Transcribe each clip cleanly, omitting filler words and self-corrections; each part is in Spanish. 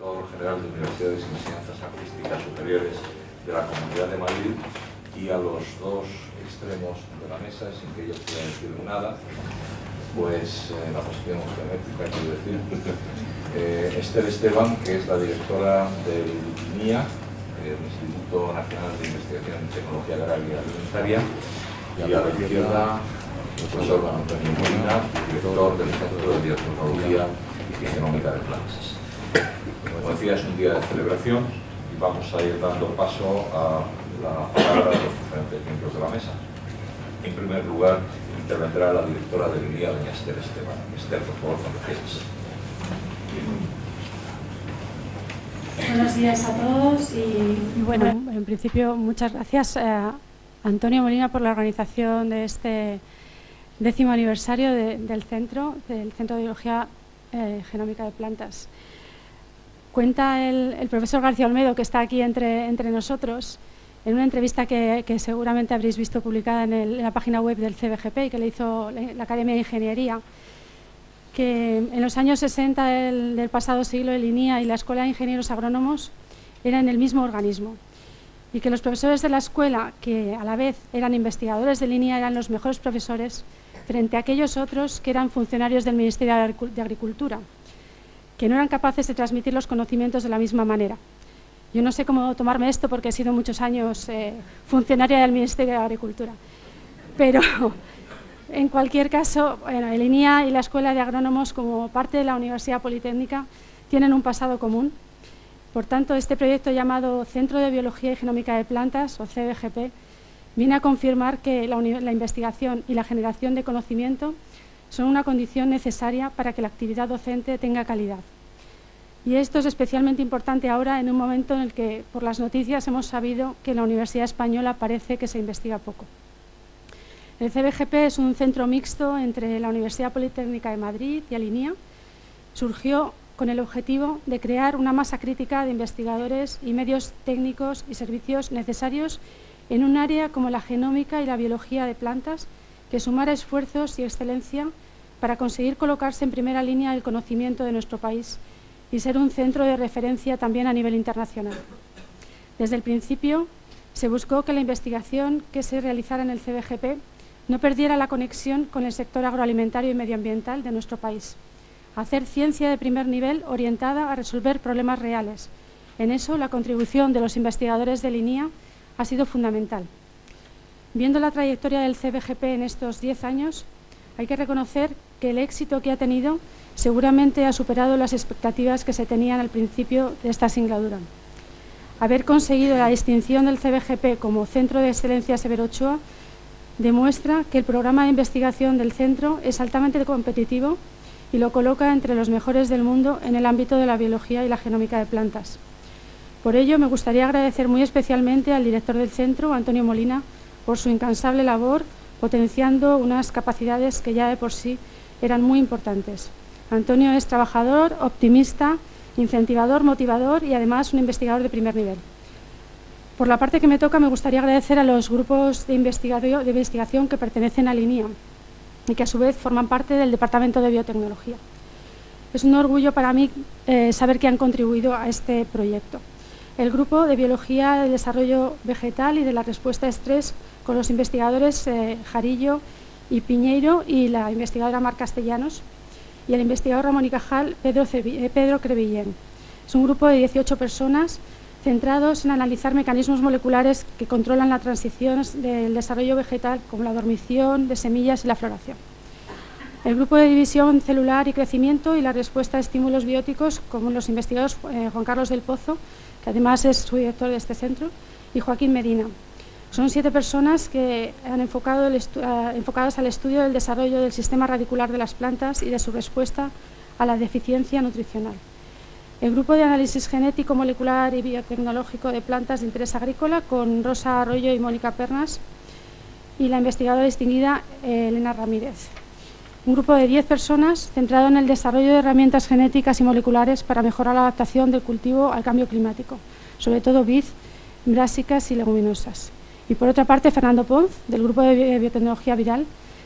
Director General de Universidades y Enseñanzas Artísticas Superiores de la Comunidad de Madrid, y a los dos extremos de la mesa, sin que ellos quieran decir nada, pues la posición geométrica, quiero decir, Esther Esteban, que es la directora del INIA, el Instituto Nacional de Investigación en Tecnología Agraria y Alimentaria, y a la izquierda, el profesor Antonio Molina, director del Centro de Biotecnología y Genómica de Plantas. Como decía, es un día de celebración y vamos a ir dando paso a la palabra de los diferentes miembros de la mesa. En primer lugar, intervendrá la directora del INIA, doña Esther Esteban. Esther, por favor, cuando quieras. Buenos días a todos y bueno, en principio muchas gracias a Antonio Molina por la organización de este 10º aniversario del Centro de Biología Genómica de Plantas. Cuenta el profesor García Olmedo, que está aquí entre nosotros, en una entrevista que seguramente habréis visto publicada en la página web del CBGP y que le hizo la Academia de Ingeniería, que en los años 60 del pasado siglo el INIA y la Escuela de Ingenieros Agrónomos eran el mismo organismo y que los profesores de la escuela, que a la vez eran investigadores del INIA, eran los mejores profesores frente a aquellos otros que eran funcionarios del Ministerio de Agricultura, que no eran capaces de transmitir los conocimientos de la misma manera. Yo no sé cómo tomarme esto porque he sido muchos años funcionaria del Ministerio de Agricultura, pero en cualquier caso, bueno, el INIA y la Escuela de Agrónomos, como parte de la Universidad Politécnica, tienen un pasado común. Por tanto, este proyecto llamado Centro de Biología y Genómica de Plantas, o CBGP, viene a confirmar que la investigación y la generación de conocimiento son una condición necesaria para que la actividad docente tenga calidad. Y esto es especialmente importante ahora, en un momento en el que, por las noticias, hemos sabido que en la Universidad Española parece que se investiga poco. El CBGP es un centro mixto entre la Universidad Politécnica de Madrid y el INIA. Surgió con el objetivo de crear una masa crítica de investigadores y medios técnicos y servicios necesarios en un área como la genómica y la biología de plantas, que sumara esfuerzos y excelencia para conseguir colocarse en primera línea del conocimiento de nuestro país y ser un centro de referencia también a nivel internacional. Desde el principio se buscó que la investigación que se realizara en el CBGP no perdiera la conexión con el sector agroalimentario y medioambiental de nuestro país. Hacer ciencia de primer nivel orientada a resolver problemas reales. En eso, la contribución de los investigadores del INIA ha sido fundamental. Viendo la trayectoria del CBGP en estos 10 años, hay que reconocer que el éxito que ha tenido seguramente ha superado las expectativas que se tenían al principio de esta singladura. Haber conseguido la distinción del CBGP como Centro de Excelencia Severo Ochoa demuestra que el programa de investigación del centro es altamente competitivo y lo coloca entre los mejores del mundo en el ámbito de la biología y la genómica de plantas. Por ello, me gustaría agradecer muy especialmente al director del centro, Antonio Molina, por su incansable labor, potenciando unas capacidades que ya de por sí eran muy importantes. Antonio es trabajador, optimista, incentivador, motivador y además un investigador de primer nivel. Por la parte que me toca, me gustaría agradecer a los grupos de investigación que pertenecen al INIA y que a su vez forman parte del Departamento de Biotecnología. Es un orgullo para mí saber que han contribuido a este proyecto. El grupo de Biología del Desarrollo Vegetal y de la Respuesta a Estrés, con los investigadores Jarillo y Piñeiro y la investigadora Mar Castellanos, y el investigador Ramón y Cajal, Pedro Crevillén. Es un grupo de 18 personas centrados en analizar mecanismos moleculares que controlan la transición del desarrollo vegetal, como la dormición de semillas y la floración. El grupo de división celular y crecimiento y la respuesta a estímulos bióticos, como los investigadores Juan Carlos del Pozo, que además es su director de este centro, y Joaquín Medina. Son 7 personas que han enfocadas al estudio del desarrollo del sistema radicular de las plantas y de su respuesta a la deficiencia nutricional. El grupo de análisis genético, molecular y biotecnológico de plantas de interés agrícola, con Rosa Arroyo y Mónica Pernas, y la investigadora distinguida Elena Ramírez. Un grupo de 10 personas centrado en el desarrollo de herramientas genéticas y moleculares para mejorar la adaptación del cultivo al cambio climático, sobre todo vid, brásicas y leguminosas. Y por otra parte, Fernando Ponz, del grupo de biotecnología viral,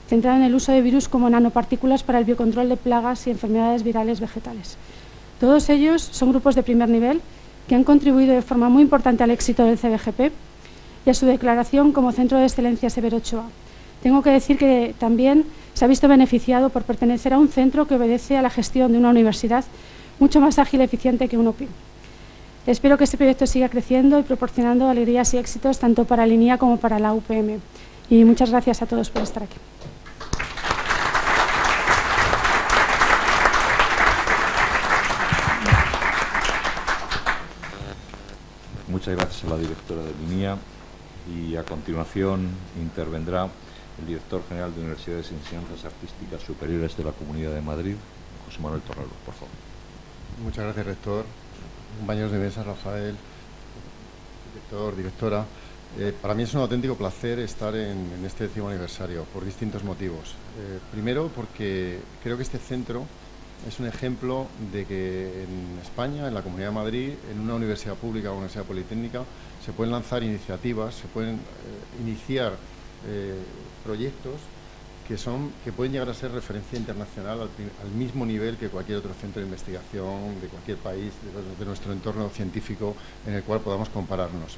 centrado en el uso de virus como nanopartículas para el biocontrol de plagas y enfermedades virales vegetales. Todos ellos son grupos de primer nivel que han contribuido de forma muy importante al éxito del CBGP y a su declaración como Centro de Excelencia Severo Ochoa. Tengo que decir que también se ha visto beneficiado por pertenecer a un centro que obedece a la gestión de una universidad mucho más ágil y eficiente que un UPM. Espero que este proyecto siga creciendo y proporcionando alegrías y éxitos tanto para el INIA como para la UPM. Y muchas gracias a todos por estar aquí. Muchas gracias a la directora del INIA y a continuación intervendrá el director general de Universidades y Enseñanzas Artísticas Superiores de la Comunidad de Madrid, José Manuel Torrero, por favor. Muchas gracias, rector. Compañeros de mesa, Rafael, director, directora. Para mí es un auténtico placer estar en este 10º aniversario por distintos motivos. Primero, porque creo que este centro es un ejemplo de que en España, en la Comunidad de Madrid, en una universidad pública o una universidad politécnica, se pueden lanzar iniciativas, se pueden iniciar proyectos que pueden llegar a ser referencia internacional al mismo nivel que cualquier otro centro de investigación de cualquier país, de nuestro entorno científico en el cual podamos compararnos.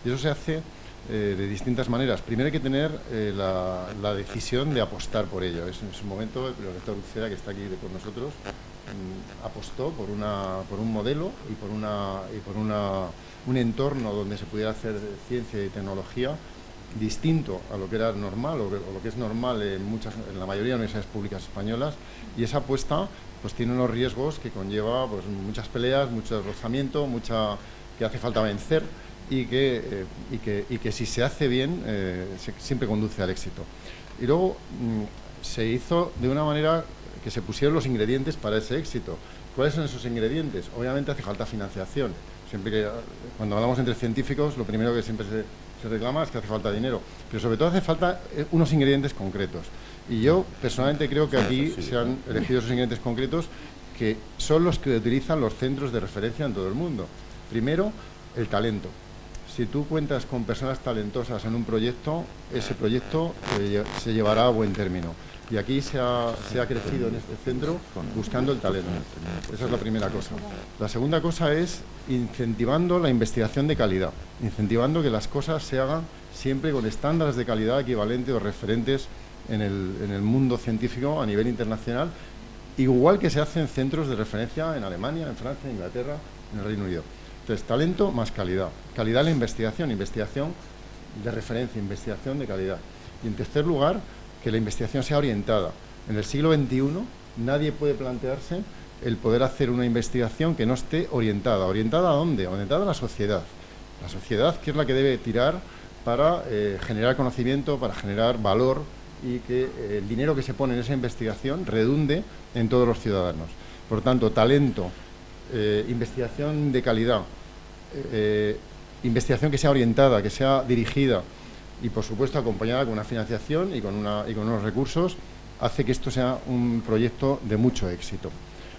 Y eso se hace de distintas maneras. Primero hay que tener la decisión de apostar por ello. En su momento el rector Uceda, que está aquí con nosotros, apostó por un modelo y por un entorno donde se pudiera hacer ciencia y tecnología distinto a lo que era normal o lo que es normal en la mayoría de universidades públicas españolas, y esa apuesta pues tiene unos riesgos que conlleva pues muchas peleas, mucho rozamiento, que hace falta vencer y que si se hace bien siempre conduce al éxito. Y luego se hizo de una manera que se pusieron los ingredientes para ese éxito. ¿Cuáles son esos ingredientes? Obviamente hace falta financiación. Cuando hablamos entre científicos, lo primero que siempre se reclama es que hace falta dinero, pero sobre todo hace falta unos ingredientes concretos. Y yo personalmente creo que aquí se han elegido esos ingredientes concretos que son los que utilizan los centros de referencia en todo el mundo. Primero, el talento. Si tú cuentas con personas talentosas en un proyecto, ese proyecto se llevará a buen término. Y aquí se ha crecido en este centro buscando el talento. Esa es la primera cosa. La segunda cosa es incentivando la investigación de calidad, incentivando que las cosas se hagan siempre con estándares de calidad equivalentes o referentes en el mundo científico a nivel internacional, igual que se hace en centros de referencia en Alemania, en Francia, en Inglaterra, en el Reino Unido. Entonces, talento más calidad. Calidad en la investigación, investigación de referencia, investigación de calidad. Y en tercer lugar, que la investigación sea orientada. En el siglo XXI nadie puede plantearse el poder hacer una investigación que no esté orientada. ¿Orientada a dónde? Orientada a la sociedad. La sociedad, que es la que debe tirar para generar conocimiento, para generar valor y que el dinero que se pone en esa investigación redunde en todos los ciudadanos. Por tanto, talento, investigación de calidad, investigación que sea orientada, que sea dirigida y, por supuesto, acompañada con una financiación y con unos recursos, hace que esto sea un proyecto de mucho éxito.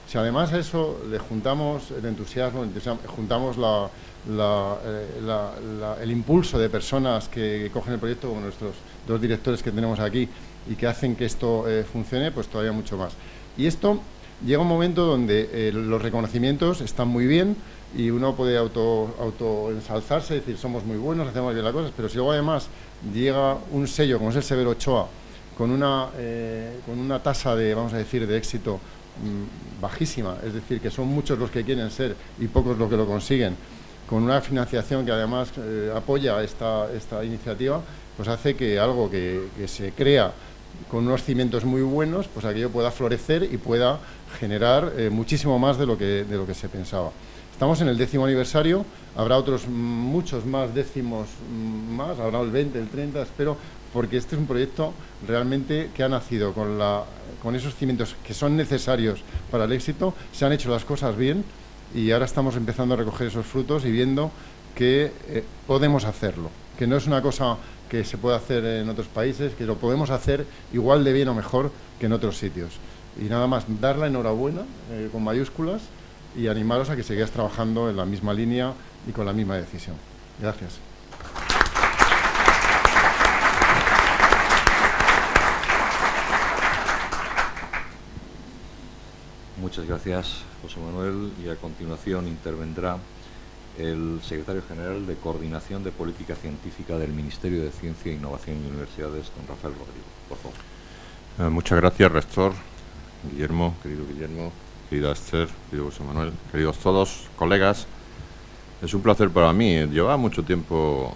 Si además a eso le juntamos el entusiasmo, juntamos el impulso de personas que cogen el proyecto, como nuestros dos directores que tenemos aquí, y que hacen que esto funcione, pues todavía mucho más. Y esto llega un momento donde los reconocimientos están muy bien y uno puede autoensalzarse, decir, somos muy buenos, hacemos bien las cosas, pero si luego además llega un sello como es el Severo Ochoa, con una tasa de, vamos a decir, de éxito bajísima, es decir, que son muchos los que quieren ser y pocos los que lo consiguen, con una financiación que además apoya esta iniciativa, pues hace que algo que se crea con unos cimientos muy buenos, pues aquello pueda florecer y pueda generar muchísimo más de lo que se pensaba. Estamos en el 10º aniversario, habrá otros muchos más décimos más, habrá el 20, el 30, espero, porque este es un proyecto realmente que ha nacido con esos cimientos que son necesarios para el éxito, se han hecho las cosas bien y ahora estamos empezando a recoger esos frutos y viendo que podemos hacerlo, que no es una cosa que se puede hacer en otros países, que lo podemos hacer igual de bien o mejor que en otros sitios. Y nada más, dar la enhorabuena con mayúsculas y animaros a que sigáis trabajando en la misma línea y con la misma decisión. Gracias. Muchas gracias, José Manuel. Y a continuación intervendrá el secretario general de Coordinación de Política Científica del Ministerio de Ciencia, Innovación y Universidades, don Rafael Rodrigo. Por favor. Muchas gracias, rector. Guillermo, querida Esther, querido José Manuel, queridos todos, colegas. Es un placer para mí. Llevaba mucho tiempo,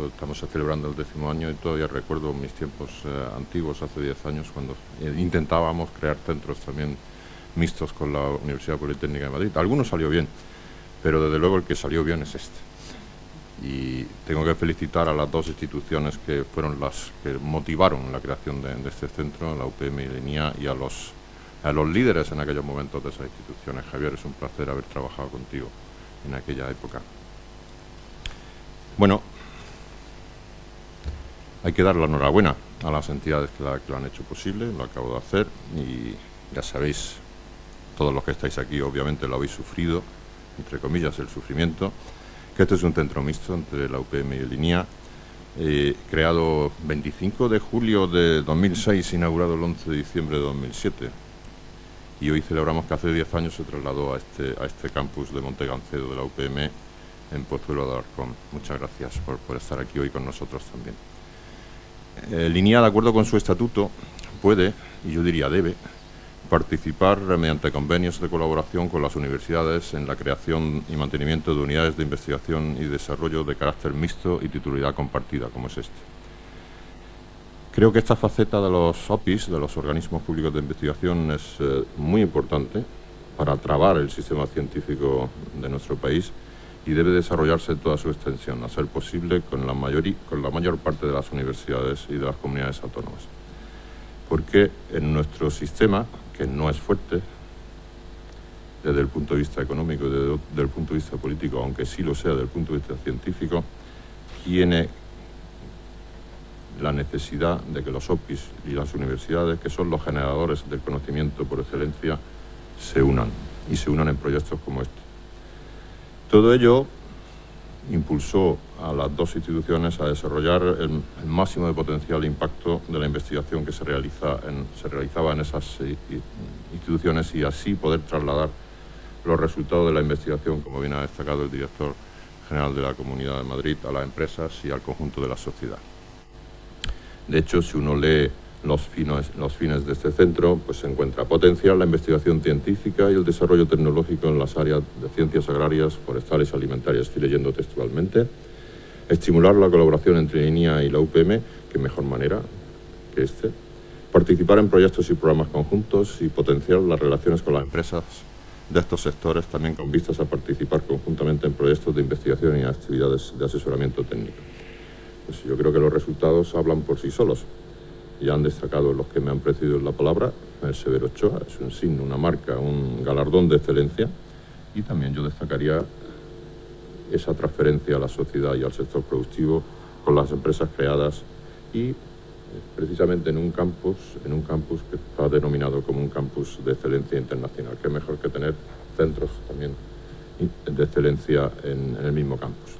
estamos celebrando el 10º año y todavía recuerdo mis tiempos antiguos, hace 10 años, cuando intentábamos crear centros también mixtos con la Universidad Politécnica de Madrid. Algunos salió bien, pero desde luego el que salió bien es este. Y tengo que felicitar a las dos instituciones que fueron las que motivaron la creación de este centro, la UPM y la INIA, y a los líderes en aquellos momentos de esas instituciones. Javier, es un placer haber trabajado contigo en aquella época. Bueno, hay que dar la enhorabuena a las entidades que lo han hecho posible, lo acabo de hacer, y ya sabéis, todos los que estáis aquí obviamente lo habéis sufrido, entre comillas, el sufrimiento, que este es un centro mixto entre la UPM y el INIA, creado 25 de julio de 2006, inaugurado el 11 de diciembre de 2007. Y hoy celebramos que hace 10 años se trasladó a este campus de Montegancedo de la UPM en Pozuelo de Alarcón. Muchas gracias por estar aquí hoy con nosotros también. El INIA, de acuerdo con su estatuto, puede, y yo diría debe, participar mediante convenios de colaboración con las universidades en la creación y mantenimiento de unidades de investigación y desarrollo de carácter mixto y titularidad compartida, como es este. Creo que esta faceta de los OPIs, de los organismos públicos de investigación, es muy importante para trabar el sistema científico de nuestro país y debe desarrollarse en toda su extensión, a ser posible con la mayor parte de las universidades y de las comunidades autónomas. Porque en nuestro sistema, que no es fuerte desde el punto de vista económico y desde el punto de vista político, aunque sí lo sea desde el punto de vista científico, tiene la necesidad de que los OPIs y las universidades, que son los generadores del conocimiento por excelencia, se unan, y se unan en proyectos como este. Todo ello impulsó a las dos instituciones a desarrollar el máximo de potencial e impacto de la investigación que se realizaba en esas instituciones, y así poder trasladar los resultados de la investigación, como bien ha destacado el director general de la Comunidad de Madrid, a las empresas y al conjunto de la sociedad. De hecho, si uno lee los fines de este centro, pues se encuentra potenciar la investigación científica y el desarrollo tecnológico en las áreas de ciencias agrarias, forestales y alimentarias. Estoy leyendo textualmente. Estimular la colaboración entre INIA y la UPM, que mejor manera que este. Participar en proyectos y programas conjuntos y potenciar las relaciones con las empresas de estos sectores, también con vistas a participar conjuntamente en proyectos de investigación y actividades de asesoramiento técnico. Pues yo creo que los resultados hablan por sí solos. Ya han destacado los que me han precedido en la palabra. El Severo Ochoa es un signo, una marca, un galardón de excelencia, y también yo destacaría esa transferencia a la sociedad y al sector productivo con las empresas creadas, y precisamente en un campus que está denominado como un campus de excelencia internacional. Qué mejor que tener centros también de excelencia en el mismo campus.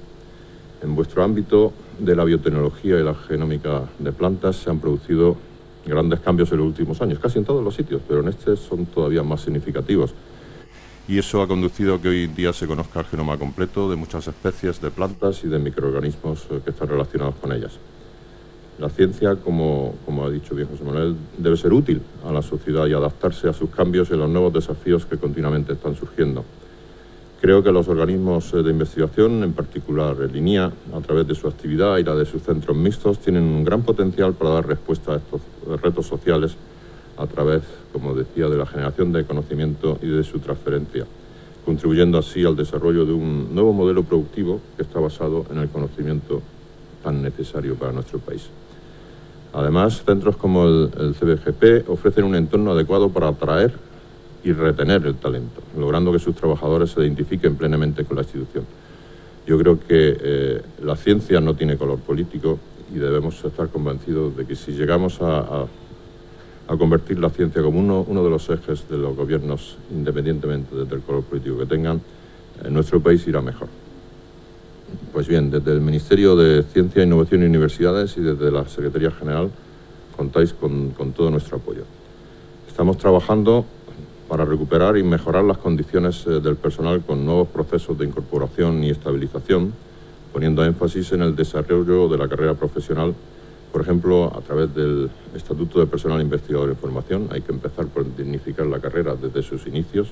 En vuestro ámbito de la biotecnología y la genómica de plantas se han producido grandes cambios en los últimos años, casi en todos los sitios, pero en este son todavía más significativos. Y eso ha conducido a que hoy en día se conozca el genoma completo de muchas especies de plantas y de microorganismos que están relacionados con ellas. La ciencia, como ha dicho bien José Manuel, debe ser útil a la sociedad y adaptarse a sus cambios y a los nuevos desafíos que continuamente están surgiendo. Creo que los organismos de investigación, en particular el INIA, a través de su actividad y la de sus centros mixtos, tienen un gran potencial para dar respuesta a estos retos sociales a través, como decía, de la generación de conocimiento y de su transferencia, contribuyendo así al desarrollo de un nuevo modelo productivo que está basado en el conocimiento tan necesario para nuestro país. Además, centros como el CBGP ofrecen un entorno adecuado para atraer y retener el talento, logrando que sus trabajadores se identifiquen plenamente con la institución. Yo creo que la ciencia no tiene color político y debemos estar convencidos de que si llegamos a convertir la ciencia como uno de los ejes de los gobiernos, independientemente del color político que tengan, nuestro país irá mejor. Pues bien, desde el Ministerio de Ciencia, Innovación y Universidades y desde la Secretaría General contáis con todo nuestro apoyo. Estamos trabajando para recuperar y mejorar las condiciones del personal con nuevos procesos de incorporación y estabilización, poniendo énfasis en el desarrollo de la carrera profesional, por ejemplo, a través del Estatuto de Personal Investigador en Formación. Hay que empezar por dignificar la carrera desde sus inicios.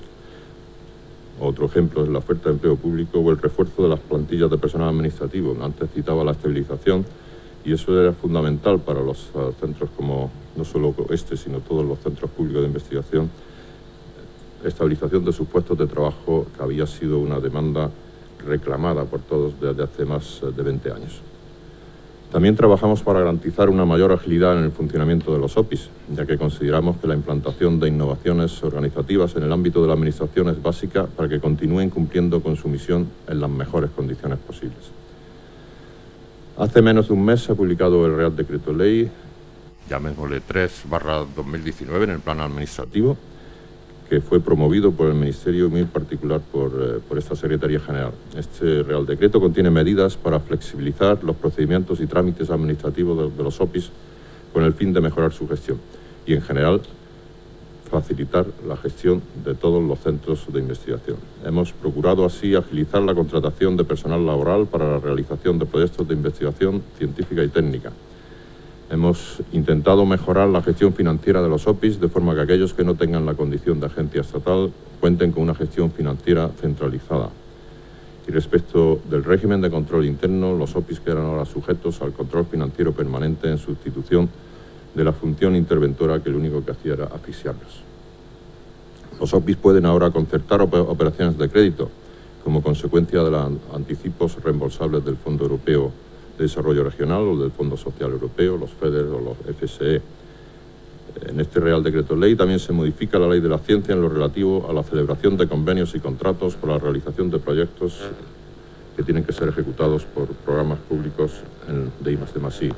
Otro ejemplo es la oferta de empleo público o el refuerzo de las plantillas de personal administrativo. Antes citaba la estabilización y eso era fundamental para los centros como no solo este, sino todos los centros públicos de investigación. Estabilización de sus puestos de trabajo, que había sido una demanda reclamada por todos desde hace más de 20 años. También trabajamos para garantizar una mayor agilidad en el funcionamiento de los OPIs, ya que consideramos que la implantación de innovaciones organizativas en el ámbito de la administración es básica para que continúen cumpliendo con su misión en las mejores condiciones posibles. Hace menos de un mes se ha publicado el Real Decreto Ley, llamémosle 3/2019, en el plano administrativo, que fue promovido por el Ministerio y muy en particular por esta Secretaría General. Este Real Decreto contiene medidas para flexibilizar los procedimientos y trámites administrativos de los OPIs con el fin de mejorar su gestión y, en general, facilitar la gestión de todos los centros de investigación. Hemos procurado así agilizar la contratación de personal laboral para la realización de proyectos de investigación científica y técnica. Hemos intentado mejorar la gestión financiera de los OPIs de forma que aquellos que no tengan la condición de agencia estatal cuenten con una gestión financiera centralizada. Y respecto del régimen de control interno, los OPIs quedan ahora sujetos al control financiero permanente en sustitución de la función interventora que lo único que hacía era asfixiarlos. Los OPIs pueden ahora concertar operaciones de crédito como consecuencia de los anticipos reembolsables del Fondo Europeo de Desarrollo Regional o del Fondo Social Europeo, los FEDER o los FSE. En este Real Decreto Ley también se modifica la Ley de la Ciencia en lo relativo a la celebración de convenios y contratos para la realización de proyectos que tienen que ser ejecutados por programas públicos de I+D+I.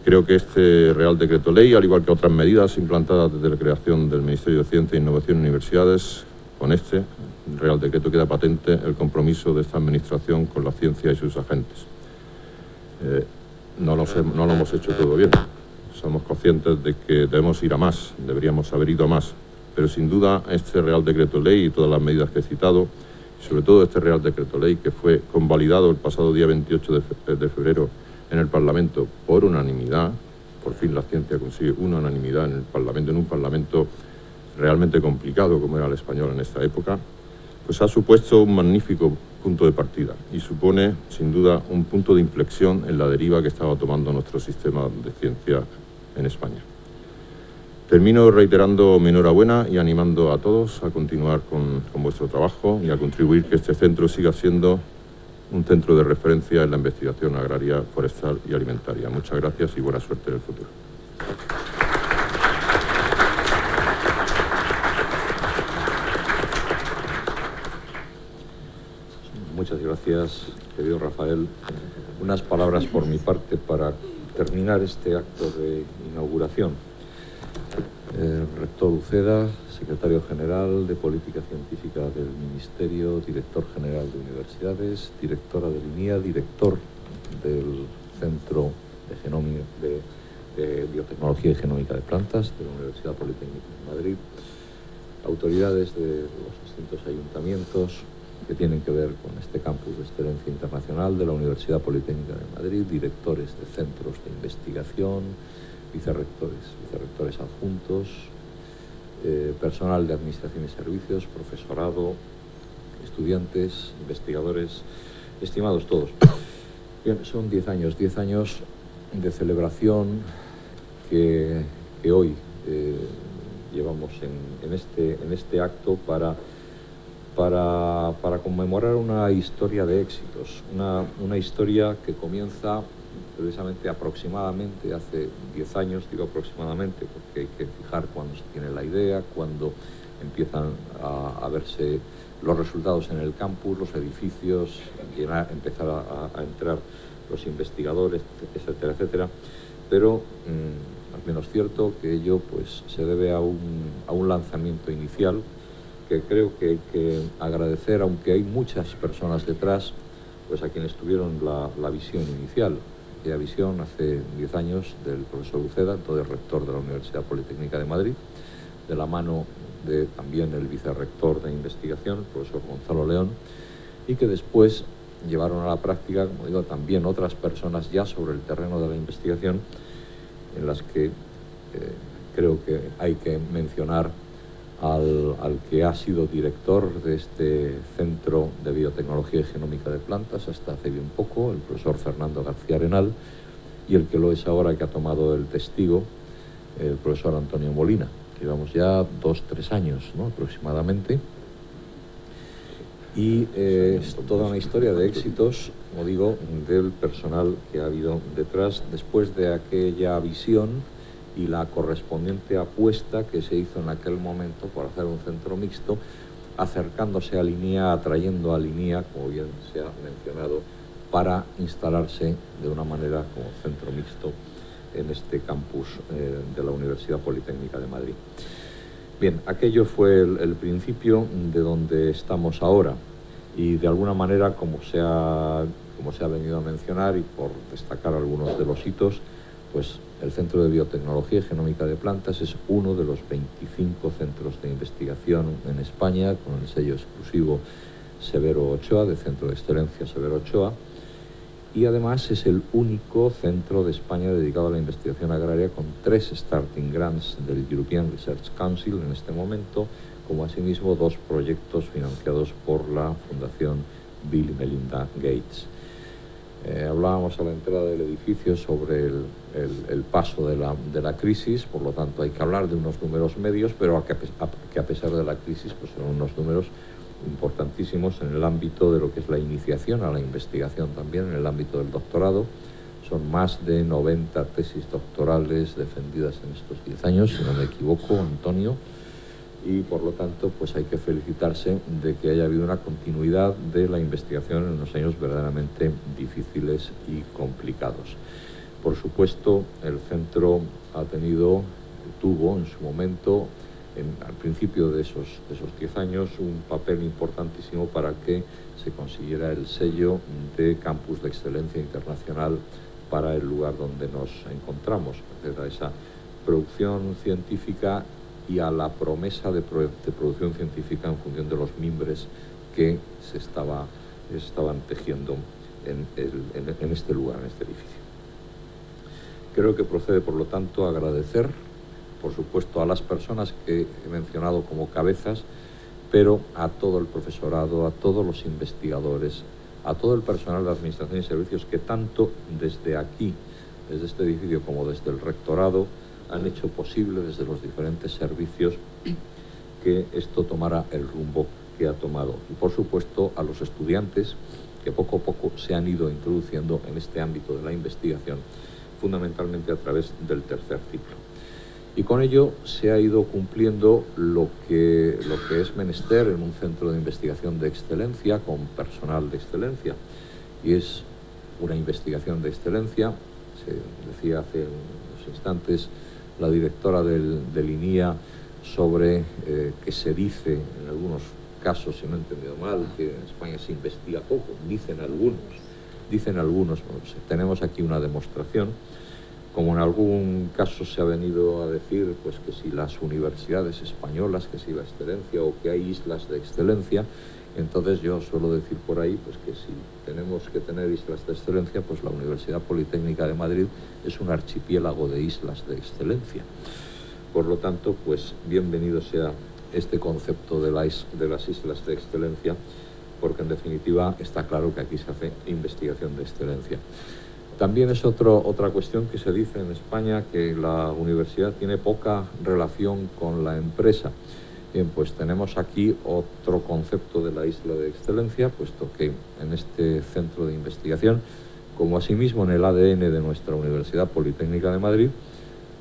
Creo que este Real Decreto Ley, al igual que otras medidas implantadas desde la creación del Ministerio de Ciencia, Innovación y Universidades, con este Real Decreto queda patente el compromiso de esta Administración con la ciencia y sus agentes. No lo hemos hecho todo bien. Somos conscientes de que debemos ir a más, deberíamos haber ido a más, pero sin duda este Real Decreto Ley y todas las medidas que he citado, y sobre todo este Real Decreto Ley que fue convalidado el pasado día 28 de febrero en el Parlamento por unanimidad, por fin la ciencia consigue una unanimidad en el Parlamento, en un Parlamento realmente complicado como era el español en esta época, pues ha supuesto un magnífico punto de partida y supone, sin duda, un punto de inflexión en la deriva que estaba tomando nuestro sistema de ciencia en España. Termino reiterando mi enhorabuena y animando a todos a continuar con vuestro trabajo y a contribuir que este centro siga siendo un centro de referencia en la investigación agraria, forestal y alimentaria. Muchas gracias y buena suerte en el futuro. Muchas gracias, querido Rafael. Unas palabras por mi parte para terminar este acto de inauguración. Rector Uceda, secretario general de Política Científica del Ministerio, director general de Universidades, directora del INIA, director del Centro de Biotecnología y Genómica de Plantas de la Universidad Politécnica de Madrid, autoridades de los distintos ayuntamientos que tienen que ver con este campus de excelencia internacional de la Universidad Politécnica de Madrid, directores de centros de investigación, vicerrectores adjuntos, personal de administración y servicios, profesorado, estudiantes, investigadores, estimados todos. Bien, son 10 años de celebración que hoy llevamos en este acto para conmemorar una historia de éxitos, una historia que comienza precisamente aproximadamente hace 10 años, digo aproximadamente porque hay que fijar cuándo se tiene la idea, cuándo empiezan a verse los resultados en el campus, los edificios, empezar a entrar los investigadores, etcétera, etcétera. Pero al menos cierto que ello pues se debe a un lanzamiento inicial que creo que hay que agradecer, aunque hay muchas personas detrás, pues a quienes tuvieron la visión inicial. Aquella visión hace 10 años del profesor Uceda, entonces rector de la Universidad Politécnica de Madrid, de la mano de también el vicerrector de investigación, el profesor Gonzalo León, y que después llevaron a la práctica, como digo, también otras personas ya sobre el terreno de la investigación, en las que creo que hay que mencionar al que ha sido director de este Centro de Biotecnología y Genómica de Plantas hasta hace bien poco, el profesor Fernando García Arenal, y el que lo es ahora, que ha tomado el testigo, el profesor Antonio Molina. Llevamos ya 2-3 años, ¿no?, aproximadamente. Y es toda una historia de éxitos, como digo, del personal que ha habido detrás, después de aquella visión y la correspondiente apuesta que se hizo en aquel momento por hacer un centro mixto, acercándose a Linea, atrayendo a Linea, como bien se ha mencionado, para instalarse de una manera como centro mixto en este campus de la Universidad Politécnica de Madrid. Bien, aquello fue el principio de donde estamos ahora, y de alguna manera, como se ha venido a mencionar, y por destacar algunos de los hitos, pues el Centro de Biotecnología y Genómica de Plantas es uno de los 25 centros de investigación en España, con el sello exclusivo Severo Ochoa, de Centro de Excelencia Severo Ochoa, y además es el único centro de España dedicado a la investigación agraria, con 3 starting grants del European Research Council en este momento, como asimismo 2 proyectos financiados por la Fundación Bill y Melinda Gates. Hablábamos a la entrada del edificio sobre el paso de la crisis, por lo tanto hay que hablar de unos números medios, pero que a pesar de la crisis pues son unos números importantísimos en el ámbito de lo que es la iniciación a la investigación, también en el ámbito del doctorado. Son más de 90 tesis doctorales defendidas en estos 10 años, si no me equivoco, Antonio, y por lo tanto pues hay que felicitarse de que haya habido una continuidad de la investigación en unos años verdaderamente difíciles y complicados. Por supuesto, el centro tuvo en su momento, al principio de esos 10 años, un papel importantísimo para que se consiguiera el sello de Campus de Excelencia Internacional para el lugar donde nos encontramos, a esa producción científica y a la promesa de producción científica en función de los mimbres que se estaban tejiendo en este lugar, en este edificio. Creo que procede, por lo tanto, agradecer, por supuesto, a las personas que he mencionado como cabezas, pero a todo el profesorado, a todos los investigadores, a todo el personal de Administración y Servicios que tanto desde aquí, desde este edificio, como desde el rectorado, han hecho posible desde los diferentes servicios que esto tomara el rumbo que ha tomado. Y por supuesto a los estudiantes que poco a poco se han ido introduciendo en este ámbito de la investigación, fundamentalmente a través del tercer ciclo. Y con ello se ha ido cumpliendo lo que es menester en un centro de investigación de excelencia, con personal de excelencia, y es una investigación de excelencia. Se decía hace unos instantes la directora del INIA sobre que se dice en algunos casos, si no he entendido mal, que en España se investiga poco, dicen algunos, bueno, pues tenemos aquí una demostración, como en algún caso se ha venido a decir, pues que si las universidades españolas, que si la excelencia o que hay islas de excelencia. Entonces yo suelo decir por ahí pues que si tenemos que tener islas de excelencia, pues la Universidad Politécnica de Madrid es un archipiélago de islas de excelencia. Por lo tanto, pues bienvenido sea este concepto de las islas de excelencia, porque en definitiva está claro que aquí se hace investigación de excelencia. También es otra cuestión que se dice en España, que la universidad tiene poca relación con la empresa. Bien, pues tenemos aquí otro concepto de la isla de excelencia, puesto que en este centro de investigación, como asimismo en el ADN de nuestra Universidad Politécnica de Madrid,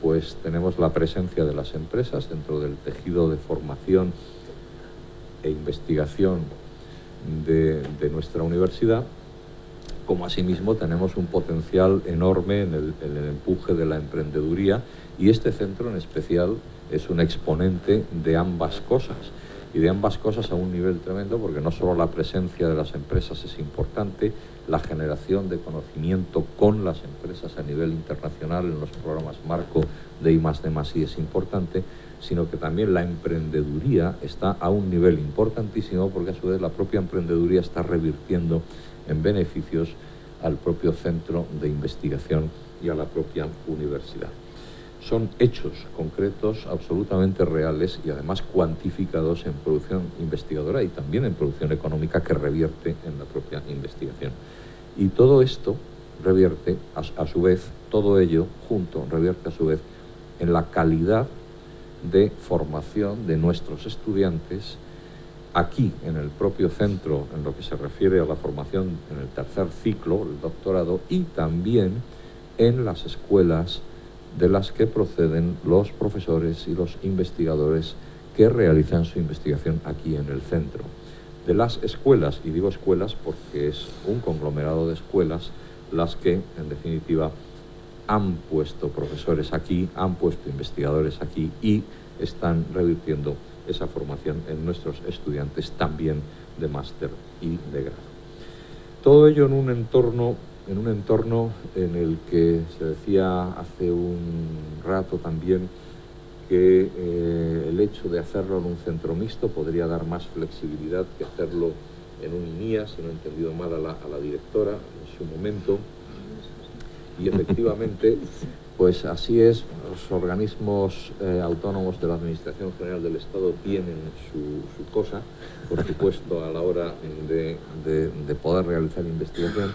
pues tenemos la presencia de las empresas dentro del tejido de formación e investigación de nuestra universidad, como asimismo tenemos un potencial enorme en el empuje de la emprendeduría, y este centro en especial es un exponente de ambas cosas. y de ambas cosas a un nivel tremendo, porque no solo la presencia de las empresas es importante, la generación de conocimiento con las empresas a nivel internacional en los programas marco de I+D+I es importante, sino que también la emprendeduría está a un nivel importantísimo, porque a su vez la propia emprendeduría está revirtiendo en beneficios al propio centro de investigación y a la propia universidad. Son hechos concretos, absolutamente reales y además cuantificados en producción investigadora y también en producción económica que revierte en la propia investigación. Y todo esto revierte, a su vez, todo ello junto revierte a su vez en la calidad de formación de nuestros estudiantes aquí en el propio centro, en lo que se refiere a la formación en el tercer ciclo, el doctorado, y también en las escuelas de las que proceden los profesores y los investigadores que realizan su investigación aquí en el centro. De las escuelas, y digo escuelas porque es un conglomerado de escuelas las que, en definitiva, han puesto profesores aquí, han puesto investigadores aquí y están revirtiendo esa formación en nuestros estudiantes también de máster y de grado. Todo ello en un entorno en el que se decía hace un rato también que el hecho de hacerlo en un centro mixto podría dar más flexibilidad que hacerlo en un INIA, si no he entendido mal a la directora en su momento. Y efectivamente, pues así es, los organismos autónomos de la Administración General del Estado tienen su cosa, por supuesto, a la hora de poder realizar investigación.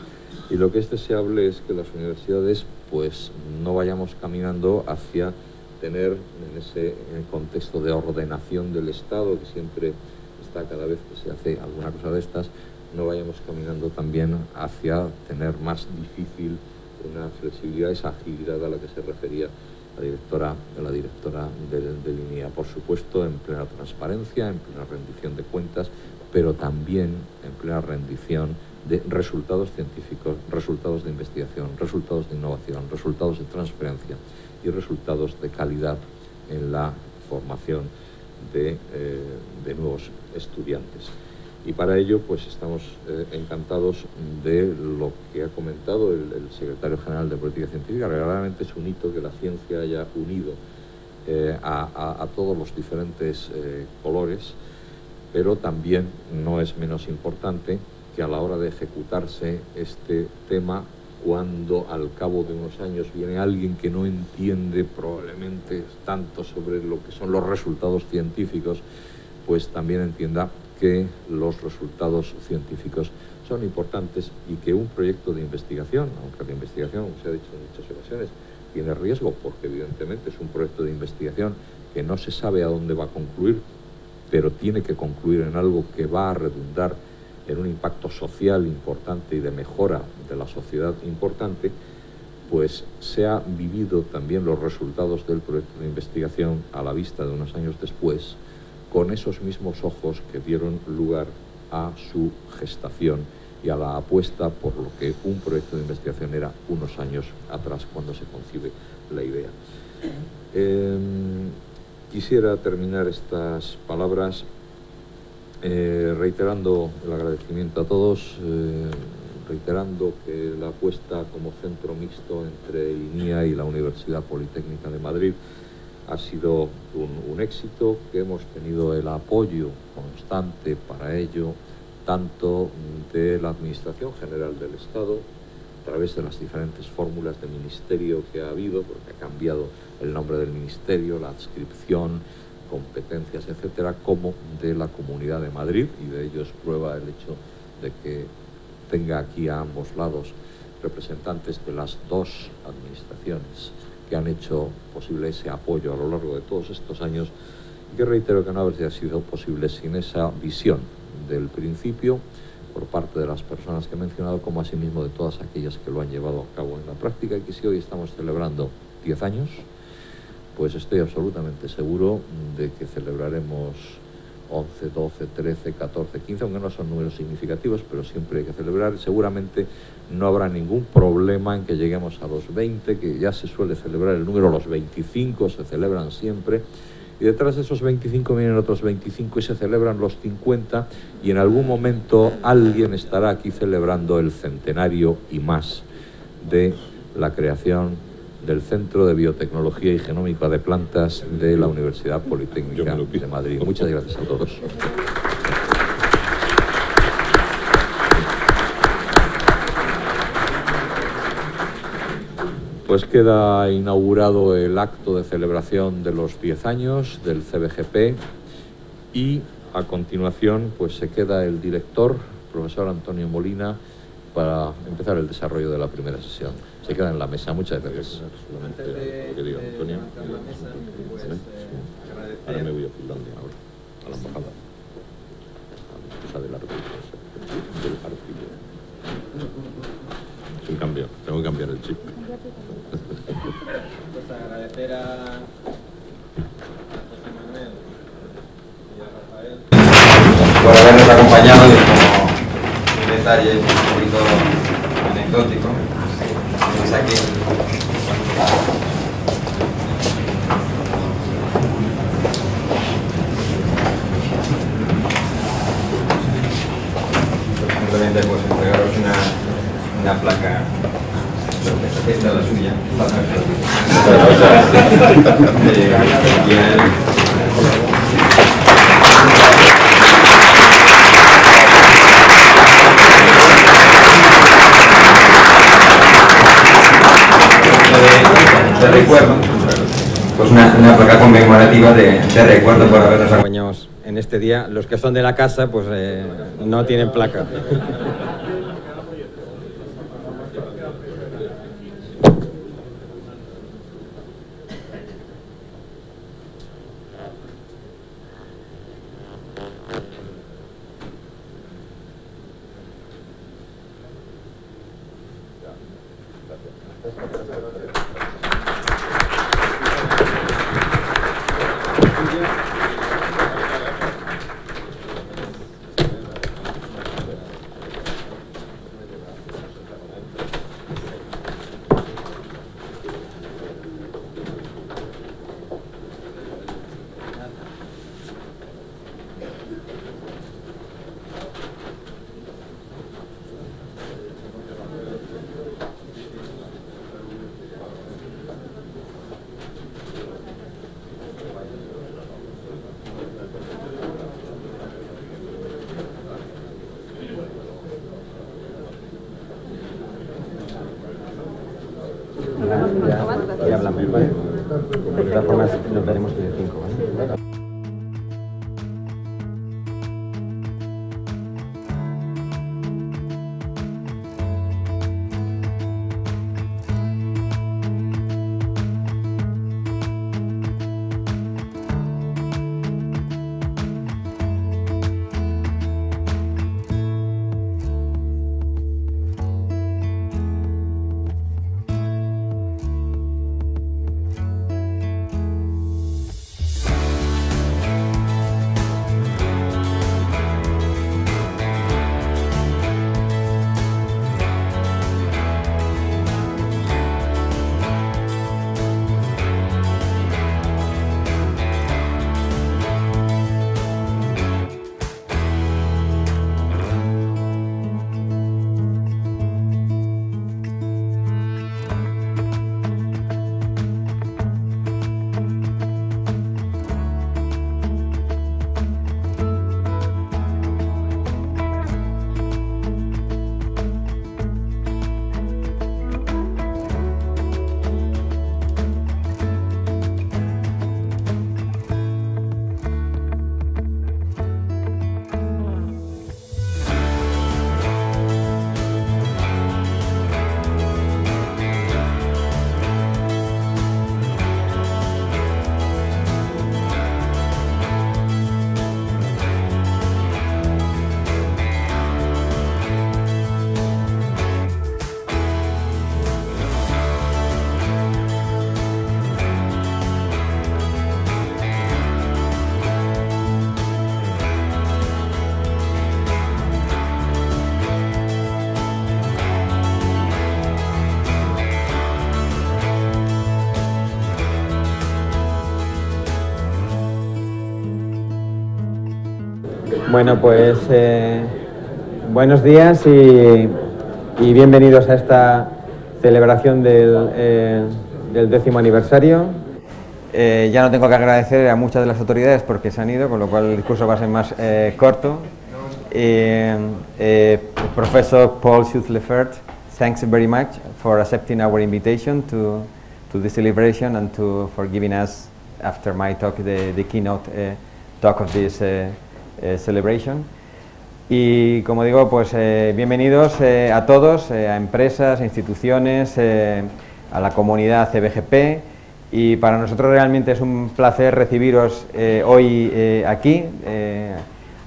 Y lo que es deseable es que las universidades pues no vayamos caminando hacia tener en ese contexto de ordenación del Estado, que siempre está cada vez que se hace alguna cosa de estas, no vayamos caminando también hacia tener más difícil una flexibilidad, esa agilidad a la que se refería la directora del INIA. Por supuesto, en plena transparencia, en plena rendición de cuentas, pero también en plena rendición de resultados científicos, resultados de investigación, resultados de innovación, resultados de transferencia y resultados de calidad en la formación de nuevos estudiantes. Y para ello pues estamos encantados de lo que ha comentado el secretario general de Política Científica. Realmente es un hito que la ciencia haya unido a todos los diferentes colores, pero también no es menos importante que a la hora de ejecutarse este tema, cuando al cabo de unos años viene alguien que no entiende probablemente tanto sobre lo que son los resultados científicos, pues también entienda que los resultados científicos son importantes y que un proyecto de investigación, aunque la investigación, como se ha dicho en muchas ocasiones, tiene riesgo porque evidentemente es un proyecto de investigación que no se sabe a dónde va a concluir, pero tiene que concluir en algo que va a redundar en un impacto social importante y de mejora de la sociedad importante, pues se ha vivido también los resultados del proyecto de investigación a la vista de unos años después, con esos mismos ojos que dieron lugar a su gestación y a la apuesta por lo que un proyecto de investigación era unos años atrás cuando se concibe la idea. Quisiera terminar estas palabras reiterando el agradecimiento a todos, reiterando que la apuesta como centro mixto entre el INIA y la Universidad Politécnica de Madrid ha sido un éxito, que hemos tenido el apoyo constante para ello, tanto de la Administración General del Estado, a través de las diferentes fórmulas de ministerio que ha habido, porque ha cambiado el nombre del ministerio, la adscripción, competencias, etcétera, como de la Comunidad de Madrid, y de ello es prueba el hecho de que tenga aquí a ambos lados representantes de las dos administraciones que han hecho posible ese apoyo a lo largo de todos estos años, y que reitero que no habría sido posible sin esa visión del principio por parte de las personas que he mencionado, como asimismo de todas aquellas que lo han llevado a cabo en la práctica, y que si hoy estamos celebrando 10 años, pues estoy absolutamente seguro de que celebraremos 11, 12, 13, 14, 15, aunque no son números significativos, pero siempre hay que celebrar. Seguramente no habrá ningún problema en que lleguemos a los 20, que ya se suele celebrar el número, los 25 se celebran siempre, y detrás de esos 25 vienen otros 25 y se celebran los 50, y en algún momento alguien estará aquí celebrando el centenario y más de la creación del Centro de Biotecnología y Genómica de Plantas de la Universidad Politécnica de Madrid. Muchas gracias a todos. Pues queda inaugurado el acto de celebración de los 10 años del CBGP y a continuación pues se queda el director, profesor Antonio Molina, para empezar el desarrollo de la primera sesión. Se queda en la mesa. Muchas gracias. Antes de levantar la mesa, pues agradecer... Ahora me voy a Finlandia, ahora, a la embajada. A la del árbitro, del partido. Es un cambio, tengo que cambiar el chip. Pues agradecer a José Manuel y a Rafael por habernos acompañado, y como un detalle un poquito anecdótico, pues aquí simplemente pues entregaros una placa. Esta es la suya. De recuerdo, pues una placa conmemorativa de recuerdo por habernos acompañado en este día. Los que son de la casa pues no tienen placa. Ya hablamos, ¿vale? De todas formas, nos veremos de 5, ¿vale? Bueno, pues buenos días y bienvenidos a esta celebración del 10º aniversario. Ya no tengo que agradecer a muchas de las autoridades porque se han ido, con lo cual el discurso va a ser más corto. Professor Paul Schulz-Lefert, thanks very much for accepting our invitation to this celebration and for giving us, after my talk, the keynote talk of this celebration. Y como digo, pues bienvenidos a todos, a empresas, a instituciones, a la comunidad CBGP, y para nosotros realmente es un placer recibiros hoy aquí.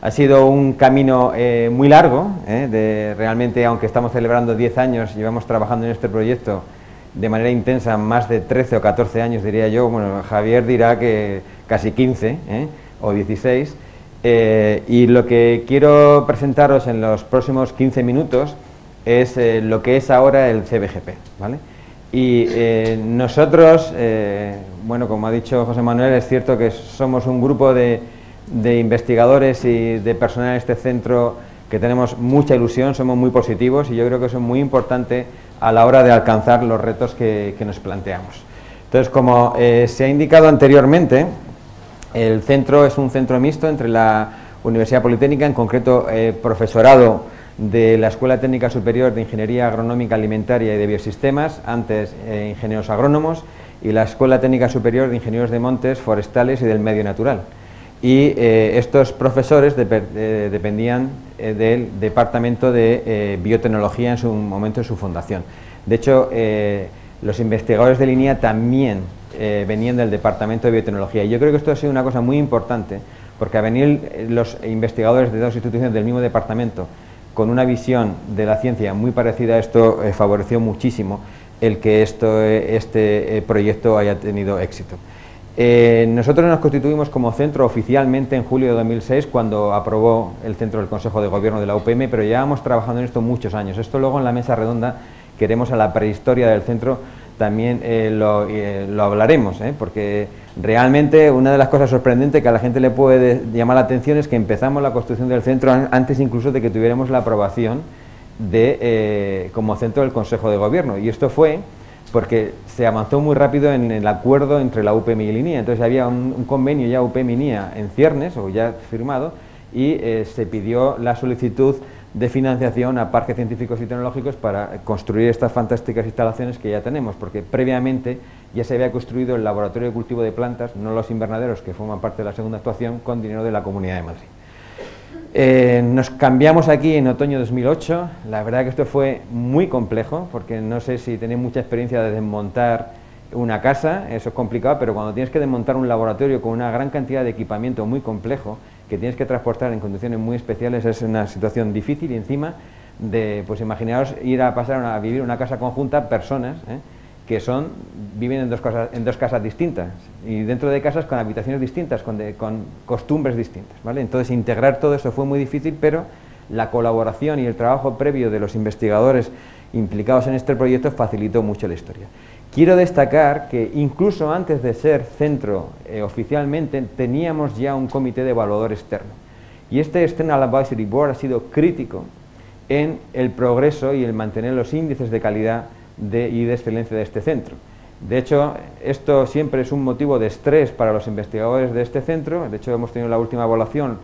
Ha sido un camino muy largo, realmente, aunque estamos celebrando 10 años, llevamos trabajando en este proyecto de manera intensa más de 13 o 14 años, diría yo. Bueno, Javier dirá que casi 15 o 16. Y lo que quiero presentaros en los próximos 15 minutos es lo que es ahora el CBGP, ¿vale? Y nosotros, bueno, como ha dicho José Manuel, es cierto que somos un grupo de investigadores y de personal en este centro que tenemos mucha ilusión, somos muy positivos, y yo creo que eso es muy importante a la hora de alcanzar los retos que nos planteamos. Entonces, como se ha indicado anteriormente, el centro es un centro mixto entre la Universidad Politécnica, en concreto profesorado de la Escuela Técnica Superior de Ingeniería Agronómica Alimentaria y de Biosistemas, antes ingenieros agrónomos, y la Escuela Técnica Superior de Ingenieros de Montes, Forestales y del Medio Natural. Y estos profesores dependían del Departamento de Biotecnología en su momento, en su fundación. De hecho, los investigadores de línea también venían del Departamento de Biotecnología. Y yo creo que esto ha sido una cosa muy importante, porque a venir los investigadores de dos instituciones del mismo departamento con una visión de la ciencia muy parecida a esto, favoreció muchísimo el que este proyecto haya tenido éxito. Nosotros nos constituimos como centro oficialmente en julio de 2006, cuando aprobó el centro del Consejo de Gobierno de la UPM, pero llevamos trabajando en esto muchos años. Esto luego en la mesa redonda, queremos a la prehistoria del centro, también lo hablaremos, porque realmente una de las cosas sorprendentes que a la gente le puede llamar la atención es que empezamos la construcción del centro antes incluso de que tuviéramos la aprobación como centro del Consejo de Gobierno, y esto fue porque se avanzó muy rápido en el acuerdo entre la UPM y el INIA. Entonces había un convenio ya UPM-INIA en ciernes, o ya firmado, y se pidió la solicitud de financiación a parques científicos y tecnológicos para construir estas fantásticas instalaciones que ya tenemos, porque previamente ya se había construido el laboratorio de cultivo de plantas, no los invernaderos que forman parte de la segunda actuación, con dinero de la Comunidad de Madrid. Nos cambiamos aquí en otoño de 2008, la verdad que esto fue muy complejo, porque no sé si tenéis mucha experiencia de desmontar una casa, eso es complicado, pero cuando tienes que desmontar un laboratorio con una gran cantidad de equipamiento muy complejo, que tienes que transportar en condiciones muy especiales, es una situación difícil, y encima de, pues imaginaos ir a pasar a vivir una casa conjunta personas que viven en dos casas distintas, y dentro de casas con habitaciones distintas, con costumbres distintas, ¿vale? Entonces integrar todo eso fue muy difícil, pero la colaboración y el trabajo previo de los investigadores implicados en este proyecto facilitó mucho la historia. Quiero destacar que incluso antes de ser centro oficialmente, teníamos ya un comité de evaluador externo, y este External Advisory Board ha sido crítico en el progreso y el mantener los índices de calidad y de excelencia de este centro. De hecho, esto siempre es un motivo de estrés para los investigadores de este centro. De hecho, hemos tenido la última evaluación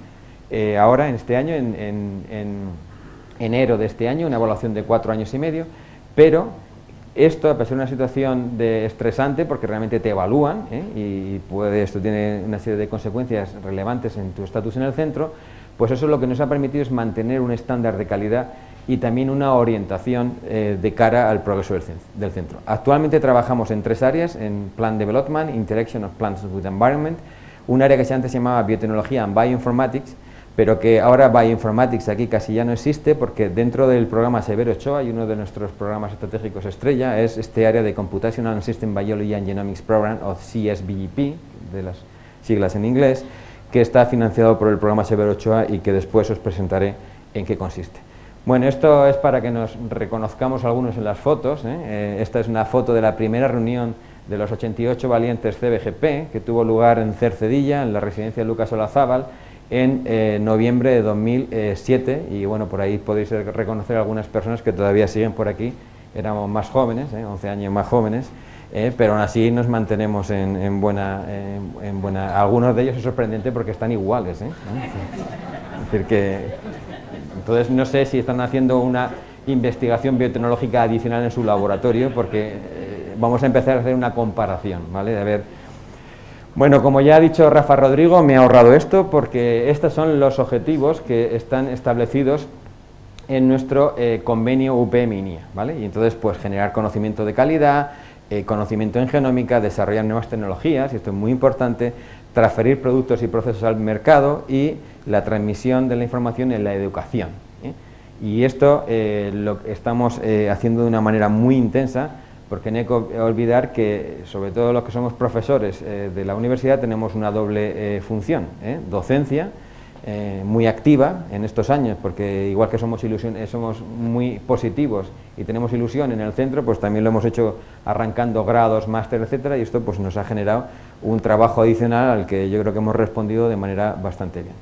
ahora, en este año, en enero de este año, una evaluación de 4 años y medio, pero esto, a pesar de una situación estresante, porque realmente te evalúan, y esto tiene una serie de consecuencias relevantes en tu estatus en el centro, pues eso lo que nos ha permitido es mantener un estándar de calidad y también una orientación de cara al progreso del centro. Actualmente trabajamos en 3 áreas, en Plant Development, Interaction of Plants with Environment, un área que antes se llamaba Biotecnología and Bioinformatics, pero que ahora Bioinformatics aquí casi ya no existe, porque dentro del programa Severo Ochoa, y uno de nuestros programas estratégicos estrella, es este área de Computational and System Biology and Genomics Program, o CSBGP, de las siglas en inglés, que está financiado por el programa Severo Ochoa y que después os presentaré en qué consiste. Bueno, esto es para que nos reconozcamos algunos en las fotos. Esta es una foto de la primera reunión de los 88 valientes CBGP, que tuvo lugar en Cercedilla, en la residencia de Lucas Olazábal, en noviembre de 2007, y bueno, por ahí podéis reconocer algunas personas que todavía siguen por aquí. Éramos más jóvenes, 11 años más jóvenes, pero aún así nos mantenemos en buena... Algunos de ellos es sorprendente porque están iguales, Es decir que... Entonces no sé si están haciendo una investigación biotecnológica adicional en su laboratorio, porque vamos a empezar a hacer una comparación, ¿vale? A ver. Bueno, como ya ha dicho Rafa Rodrigo, me he ahorrado esto porque estos son los objetivos que están establecidos en nuestro convenio UPM-INIA, ¿vale? Y entonces, pues generar conocimiento de calidad, conocimiento en genómica, desarrollar nuevas tecnologías, y esto es muy importante, transferir productos y procesos al mercado y la transmisión de la información en la educación. Y esto lo estamos haciendo de una manera muy intensa, porque no hay que olvidar que, sobre todo los que somos profesores de la universidad, tenemos una doble función, docencia, muy activa en estos años, porque igual que somos muy positivos y tenemos ilusión en el centro, pues también lo hemos hecho arrancando grados, máster, etcétera, y esto pues nos ha generado un trabajo adicional al que yo creo que hemos respondido de manera bastante bien.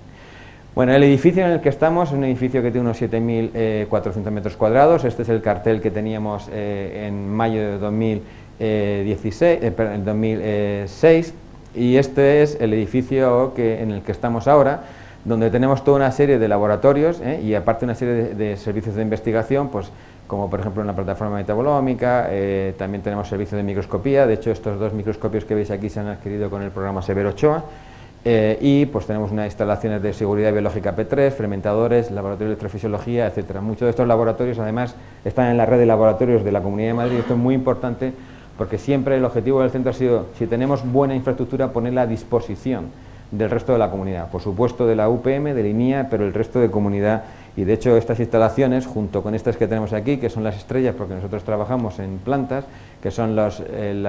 Bueno, el edificio en el que estamos es un edificio que tiene unos 7.400 metros cuadrados. Este es el cartel que teníamos en mayo de 2006, y este es el edificio en el que estamos ahora, donde tenemos toda una serie de laboratorios y aparte una serie de servicios de investigación, pues como por ejemplo en la plataforma metabolómica, también tenemos servicios de microscopía. De hecho, estos dos microscopios que veis aquí se han adquirido con el programa Severo Ochoa. Y pues tenemos unas instalaciones de seguridad biológica P3, fermentadores, laboratorio de electrofisiología, etcétera. Muchos de estos laboratorios además están en la red de laboratorios de la Comunidad de Madrid, y esto es muy importante porque siempre el objetivo del centro ha sido, si tenemos buena infraestructura, ponerla a disposición del resto de la comunidad, por supuesto de la UPM, de la INIA, pero el resto de comunidad. Y de hecho estas instalaciones, junto con estas que tenemos aquí, que son las estrellas, porque nosotros trabajamos en plantas, que son el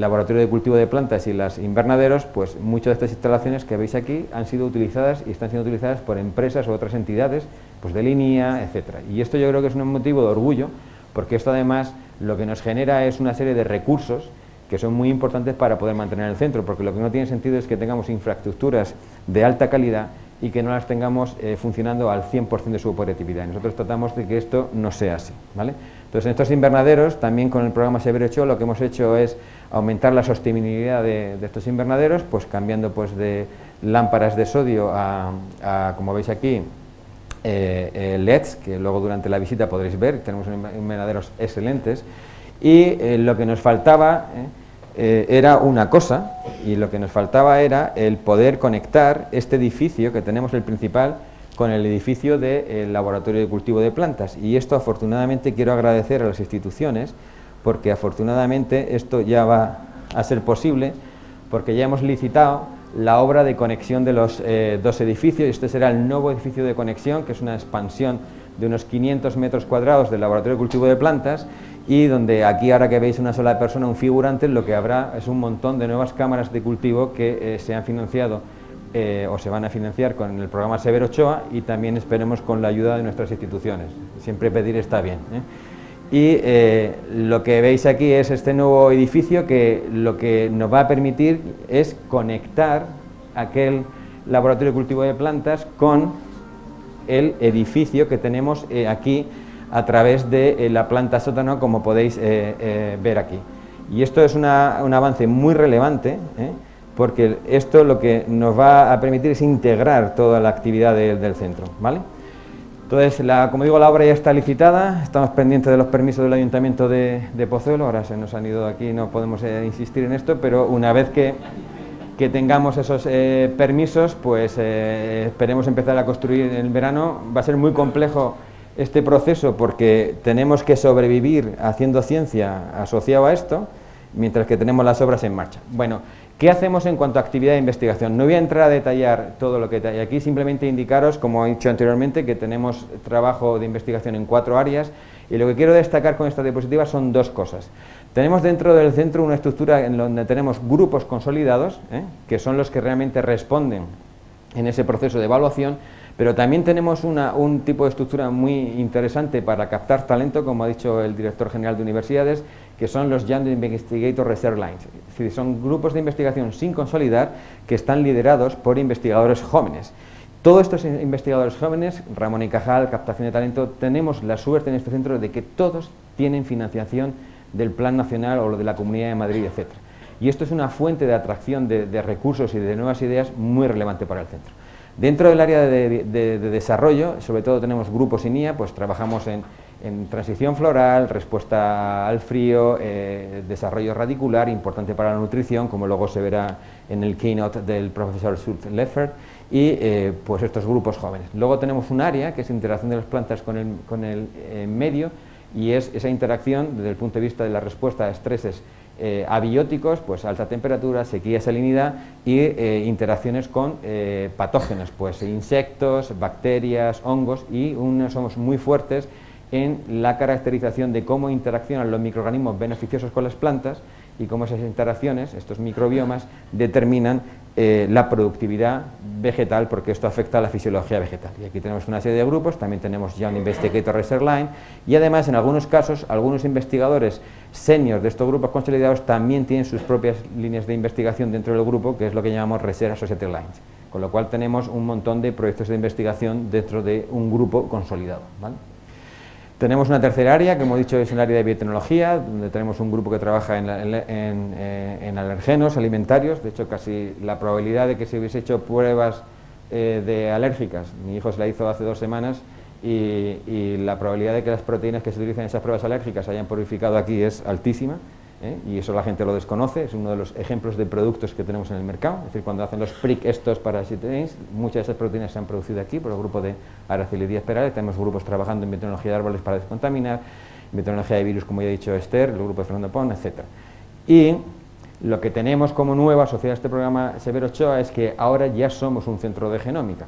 laboratorio de cultivo de plantas y los invernaderos, pues muchas de estas instalaciones que veis aquí han sido utilizadas y están siendo utilizadas por empresas u otras entidades, pues de línea, etcétera. Y esto yo creo que es un motivo de orgullo, porque esto además lo que nos genera es una serie de recursos que son muy importantes para poder mantener el centro, porque lo que no tiene sentido es que tengamos infraestructuras de alta calidad y que no las tengamos funcionando al 100% de su operatividad. Nosotros tratamos de que esto no sea así, ¿vale? Entonces, en estos invernaderos, también con el programa Severo Ochoa, lo que hemos hecho es aumentar la sostenibilidad de estos invernaderos, pues cambiando pues de lámparas de sodio a como veis aquí, LEDs, que luego durante la visita podréis ver. Tenemos invernaderos excelentes, y lo que nos faltaba era una cosa, y lo que nos faltaba era el poder conectar este edificio que tenemos, el principal, con el edificio del laboratorio de cultivo de plantas. Y esto, afortunadamente, quiero agradecer a las instituciones, porque afortunadamente esto ya va a ser posible, porque ya hemos licitado la obra de conexión de los dos edificios. Este será el nuevo edificio de conexión, que es una expansión de unos 500 metros cuadrados del laboratorio de cultivo de plantas, y donde aquí, ahora que veis una sola persona, un figurante, lo que habrá es un montón de nuevas cámaras de cultivo que se han financiado o se van a financiar con el programa Severo Ochoa, y también esperemos con la ayuda de nuestras instituciones. Siempre pedir está bien, Y lo que veis aquí es este nuevo edificio, que lo que nos va a permitir es conectar aquel laboratorio de cultivo de plantas con el edificio que tenemos aquí a través de la planta sótano, como podéis ver aquí. Y esto es un avance muy relevante, porque esto lo que nos va a permitir es integrar toda la actividad del centro, ¿vale? Entonces, como digo, la obra ya está licitada, estamos pendientes de los permisos del Ayuntamiento de Pozuelo. Ahora se nos han ido aquí, no podemos insistir en esto, pero una vez que tengamos esos permisos, pues esperemos empezar a construir en el verano. Va a ser muy complejo este proceso, porque tenemos que sobrevivir haciendo ciencia asociado a esto, mientras que tenemos las obras en marcha. Bueno, ¿qué hacemos en cuanto a actividad de investigación? No voy a entrar a detallar todo lo que hay aquí, simplemente indicaros, como he dicho anteriormente, que tenemos trabajo de investigación en 4 áreas, y lo que quiero destacar con esta diapositiva son 2 cosas. Tenemos dentro del centro una estructura en donde tenemos grupos consolidados, que son los que realmente responden en ese proceso de evaluación, pero también tenemos un tipo de estructura muy interesante para captar talento, como ha dicho el director general de universidades, que son los Young Investigator Research Lines. Es decir, son grupos de investigación sin consolidar que están liderados por investigadores jóvenes. Todos estos investigadores jóvenes, Ramón y Cajal, captación de talento, tenemos la suerte en este centro de que todos tienen financiación del Plan Nacional o de la Comunidad de Madrid, etc. Y esto es una fuente de atracción de recursos y de nuevas ideas muy relevante para el centro. Dentro del área de desarrollo, sobre todo tenemos grupos INIA, pues trabajamos en transición floral, respuesta al frío, desarrollo radicular, importante para la nutrición, como luego se verá en el keynote del profesor Surt Leffert, y pues estos grupos jóvenes. Luego tenemos un área que es interacción de las plantas con el medio, y es esa interacción desde el punto de vista de la respuesta a estreses abióticos, pues alta temperatura, sequía, salinidad, y interacciones con patógenos, pues insectos, bacterias, hongos, y somos muy fuertes en la caracterización de cómo interaccionan los microorganismos beneficiosos con las plantas y cómo esas interacciones, estos microbiomas, determinan la productividad vegetal, porque esto afecta a la fisiología vegetal. Y aquí tenemos una serie de grupos, también tenemos Young Investigator Research Line, y además en algunos casos, algunos investigadores seniors de estos grupos consolidados también tienen sus propias líneas de investigación dentro del grupo, que es lo que llamamos Research Associated Lines, con lo cual tenemos un montón de proyectos de investigación dentro de un grupo consolidado, ¿vale? Tenemos una tercera área, que hemos dicho es el área de biotecnología, donde tenemos un grupo que trabaja en alergenos alimentarios. De hecho, casi la probabilidad de que se hubiese hecho pruebas de alérgicas, mi hijo se la hizo hace 2 semanas, y la probabilidad de que las proteínas que se utilizan en esas pruebas alérgicas se hayan purificado aquí es altísima, y eso la gente lo desconoce. Es uno de los ejemplos de productos que tenemos en el mercado. Es decir, cuando hacen los prick estos para sitins, muchas de esas proteínas se han producido aquí por el grupo de Aracilidía espirales. Tenemos grupos trabajando en biotecnología de árboles para descontaminar, biotecnología de virus, como ya he dicho, Esther, el grupo de Fernando Pon, etc. Y lo que tenemos como nueva asociada a este programa Severo Ochoa es que ahora ya somos un centro de genómica.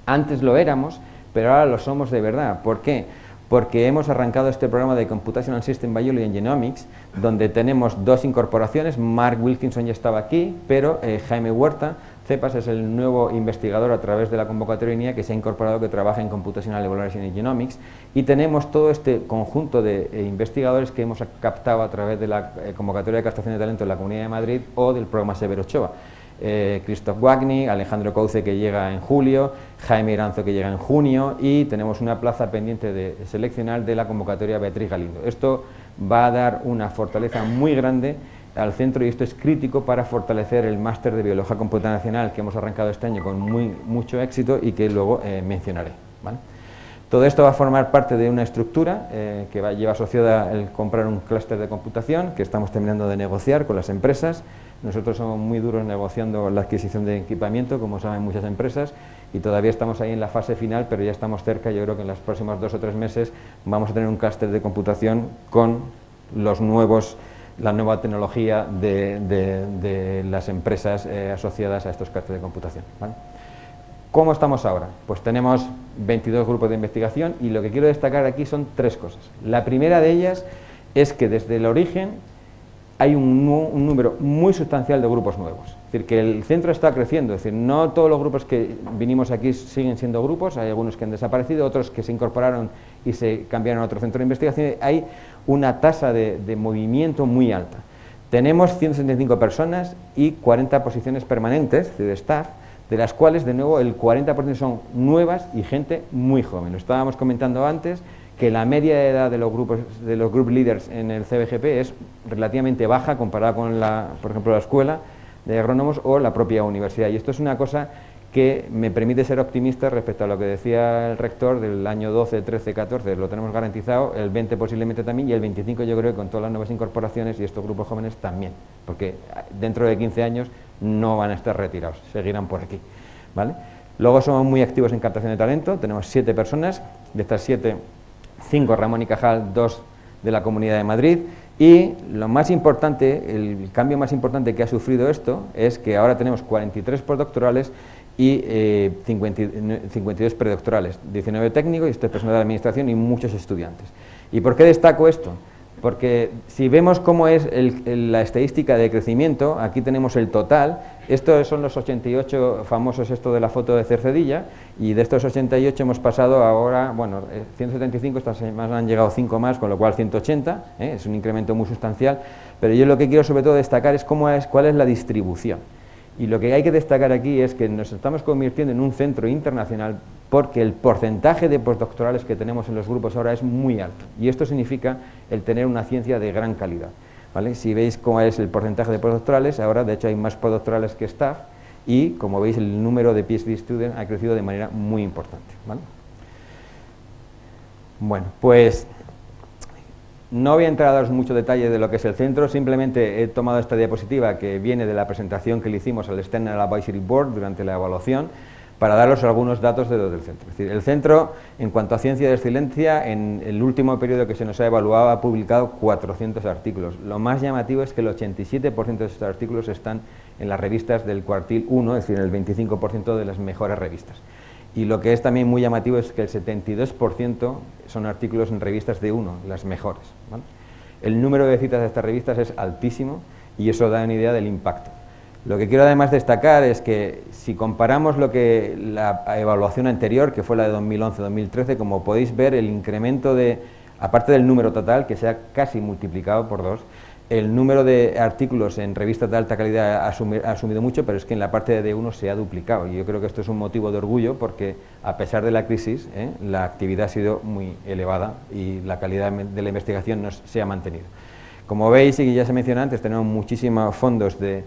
Antes lo éramos, pero ahora lo somos de verdad. ¿Por qué? Porque hemos arrancado este programa de Computational System Biology and Genomics, donde tenemos 2 incorporaciones. Mark Wilkinson ya estaba aquí, pero Jaime Huerta, CEPAS, es el nuevo investigador a través de la convocatoria INIA que se ha incorporado, que trabaja en Computational Evaluation and Genomics, y tenemos todo este conjunto de investigadores que hemos captado a través de la convocatoria de captación de talento en la Comunidad de Madrid o del programa Severo Ochoa. Christoph Wagner, Alejandro Couce, que llega en julio, Jaime Iranzo, que llega en junio, y tenemos una plaza pendiente de seleccionar de la convocatoria Beatriz Galindo. Esto va a dar una fortaleza muy grande al centro, y esto es crítico para fortalecer el máster de Biología Computacional que hemos arrancado este año con mucho éxito y que luego mencionaré, ¿vale? Todo esto va a formar parte de una estructura que lleva asociada el comprar un clúster de computación que estamos terminando de negociar con las empresas. Nosotros somos muy duros negociando la adquisición de equipamiento, como saben muchas empresas, y todavía estamos ahí en la fase final, pero ya estamos cerca. Yo creo que en los próximos 2 o 3 meses vamos a tener un clúster de computación con la nueva tecnología de las empresas asociadas a estos clústeres de computación, ¿vale? ¿Cómo estamos ahora? Pues tenemos 22 grupos de investigación, y lo que quiero destacar aquí son 3 cosas. La primera de ellas es que desde el origen hay un número muy sustancial de grupos nuevos. Es decir, que el centro está creciendo. Es decir, no todos los grupos que vinimos aquí siguen siendo grupos, hay algunos que han desaparecido, otros que se incorporaron y se cambiaron a otro centro de investigación. Hay una tasa de movimiento muy alta. Tenemos 175 personas y 40 posiciones permanentes, es decir, de staff, de las cuales, de nuevo, el 40% son nuevas y gente muy joven. Lo estábamos comentando antes, que la media de edad de los group leaders en el CBGP es relativamente baja comparada con, por ejemplo, la escuela de agrónomos o la propia universidad. Y esto es una cosa que me permite ser optimista respecto a lo que decía el rector del año 12, 13, 14, lo tenemos garantizado, el 20 posiblemente también, y el 25 yo creo que con todas las nuevas incorporaciones y estos grupos jóvenes también, porque dentro de 15 años no van a estar retirados, seguirán por aquí, ¿vale? Luego somos muy activos en captación de talento, tenemos 7 personas, de estas 7, 5 Ramón y Cajal, 2 de la Comunidad de Madrid, y lo más importante, el cambio más importante que ha sufrido esto es que ahora tenemos 43 postdoctorales y 52 predoctorales, 19 técnicos y 3 personas de la administración y muchos estudiantes. ¿Y por qué destaco esto? Porque si vemos cómo es la estadística de crecimiento, aquí tenemos el total, estos son los 88 famosos, esto de la foto de Cercedilla, y de estos 88 hemos pasado ahora, bueno, 175, estas semanas han llegado 5 más, con lo cual 180, es un incremento muy sustancial, pero yo lo que quiero sobre todo destacar es cuál es la distribución. Y lo que hay que destacar aquí es que nos estamos convirtiendo en un centro internacional porque el porcentaje de postdoctorales que tenemos en los grupos ahora es muy alto. Y esto significa el tener una ciencia de gran calidad, ¿vale? Si veis cómo es el porcentaje de postdoctorales, ahora de hecho hay más postdoctorales que staff y, como veis, el número de PhD students ha crecido de manera muy importante, ¿vale? Bueno, pues no voy a entrar a daros mucho detalle de lo que es el centro, simplemente he tomado esta diapositiva que viene de la presentación que le hicimos al External Advisory Board durante la evaluación para daros algunos datos del centro. Es decir, el centro, en cuanto a ciencia de excelencia, en el último periodo que se nos ha evaluado ha publicado 400 artículos. Lo más llamativo es que el 87% de estos artículos están en las revistas del cuartil 1, es decir, el 25% de las mejores revistas. Y lo que es también muy llamativo es que el 72% son artículos en revistas de 1, las mejores, ¿vale? El número de citas de estas revistas es altísimo y eso da una idea del impacto. Lo que quiero además destacar es que si comparamos la evaluación anterior, que fue la de 2011-2013, como podéis ver, el incremento aparte del número total, que se ha casi multiplicado por 2, el número de artículos en revistas de alta calidad ha subido mucho, pero es que en la parte de D1 se ha duplicado. Y yo creo que esto es un motivo de orgullo porque, a pesar de la crisis, la actividad ha sido muy elevada y la calidad de la investigación se ha mantenido. Como veis, y ya se mencionó antes, tenemos muchísimos fondos de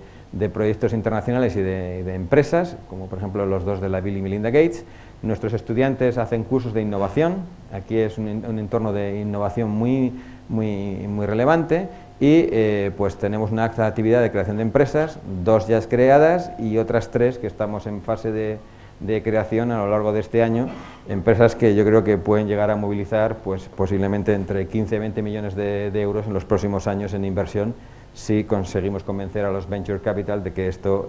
proyectos internacionales y de empresas, como por ejemplo los dos de la Bill y Melinda Gates. Nuestros estudiantes hacen cursos de innovación, aquí es un entorno de innovación muy relevante y pues tenemos una acta de actividad de creación de empresas, 2 ya creadas y otras 3 que estamos en fase de creación a lo largo de este año, empresas que yo creo que pueden llegar a movilizar pues posiblemente entre 15 y 20 millones de euros en los próximos años en inversión, si conseguimos convencer a los Venture Capital de que esto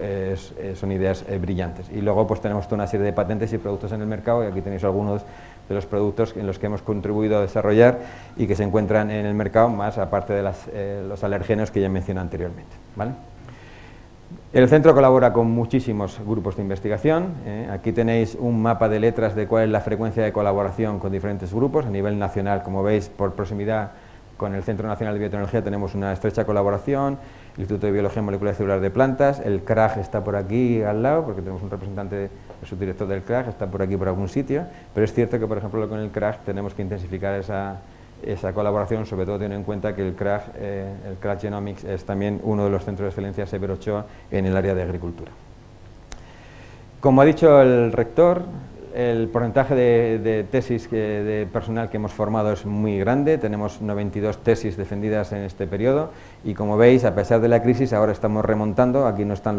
son ideas brillantes. Y luego pues tenemos toda una serie de patentes y productos en el mercado, y aquí tenéis algunos de los productos en los que hemos contribuido a desarrollar y que se encuentran en el mercado, más aparte de los alergenos que ya mencioné anteriormente, ¿vale? El centro colabora con muchísimos grupos de investigación. Aquí tenéis un mapa de letras de cuál es la frecuencia de colaboración con diferentes grupos a nivel nacional. Como veis, por proximidad con el Centro Nacional de Biotecnología tenemos una estrecha colaboración, el Instituto de Biología Molecular y Celular de Plantas, el CRAG está por aquí al lado, porque tenemos un representante, el subdirector del CRAG, está por aquí por algún sitio, pero es cierto que, por ejemplo, con el CRAG tenemos que intensificar esa colaboración, sobre todo teniendo en cuenta que el CRAG Genomics es también uno de los centros de excelencia Severo Ochoa en el área de agricultura. Como ha dicho el rector, el porcentaje de tesis de personal que hemos formado es muy grande, tenemos 92 tesis defendidas en este periodo y, como veis, a pesar de la crisis ahora estamos remontando, aquí no están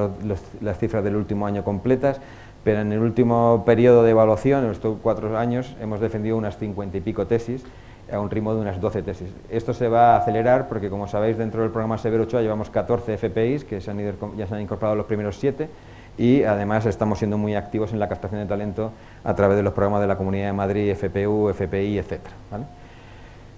las cifras del último año completas, pero en el último periodo de evaluación, en estos 4 años, hemos defendido unas 50 y pico tesis a un ritmo de unas 12 tesis. Esto se va a acelerar porque, como sabéis, dentro del programa Severo Ochoa llevamos 14 FPIs, que ya se han incorporado los primeros 7, y además estamos siendo muy activos en la captación de talento a través de los programas de la Comunidad de Madrid, FPU, FPI, etc. ¿vale?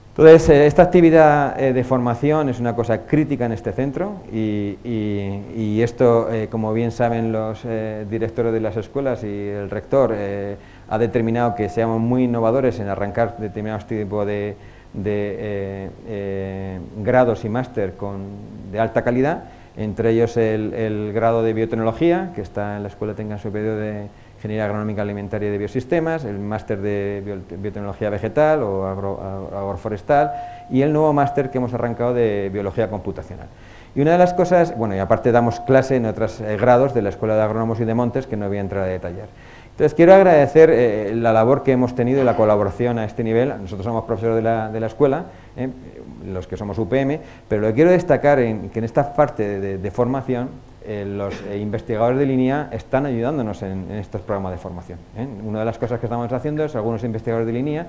Entonces, esta actividad de formación es una cosa crítica en este centro y esto, como bien saben los directores de las escuelas y el rector, ha determinado que seamos muy innovadores en arrancar determinados tipos de grados y máster de alta calidad, entre ellos el grado de biotecnología, que está en la Escuela Técnica Superior de Ingeniería Agronómica Alimentaria y de Biosistemas, el máster de biotecnología vegetal o agroforestal y el nuevo máster que hemos arrancado de biología computacional. Y una de las cosas, bueno, y aparte damos clase en otros grados de la Escuela de Agrónomos y de Montes, que no voy a entrar a detallar. Entonces, quiero agradecer la labor que hemos tenido y la colaboración a este nivel. Nosotros somos profesores de la escuela, los que somos UPM, pero lo que quiero destacar es que en esta parte de formación los investigadores de línea están ayudándonos en estos programas de formación. Una de las cosas que estamos haciendo es, algunos investigadores de línea,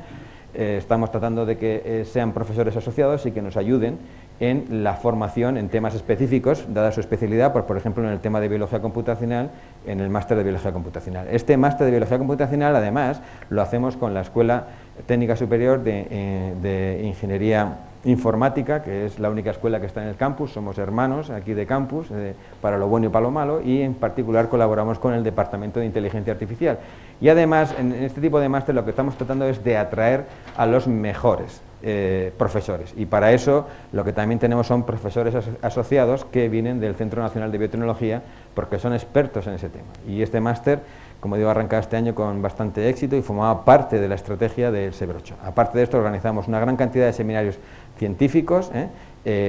estamos tratando de que sean profesores asociados y que nos ayuden en la formación en temas específicos, dada su especialidad, por ejemplo, en el tema de biología computacional, en el máster de biología computacional. Este máster de biología computacional, además, lo hacemos con la Escuela Técnica Superior de Ingeniería informática, que es la única escuela que está en el campus, somos hermanos aquí de campus, para lo bueno y para lo malo, y en particular colaboramos con el Departamento de Inteligencia Artificial. Y además, en este tipo de máster lo que estamos tratando es de atraer a los mejores profesores, y para eso lo que también tenemos son profesores asociados que vienen del Centro Nacional de Biotecnología, porque son expertos en ese tema. Y este máster, como digo, ha arrancado este año con bastante éxito y formaba parte de la estrategia del Severo Ochoa. Aparte de esto, organizamos una gran cantidad de seminarios científicos,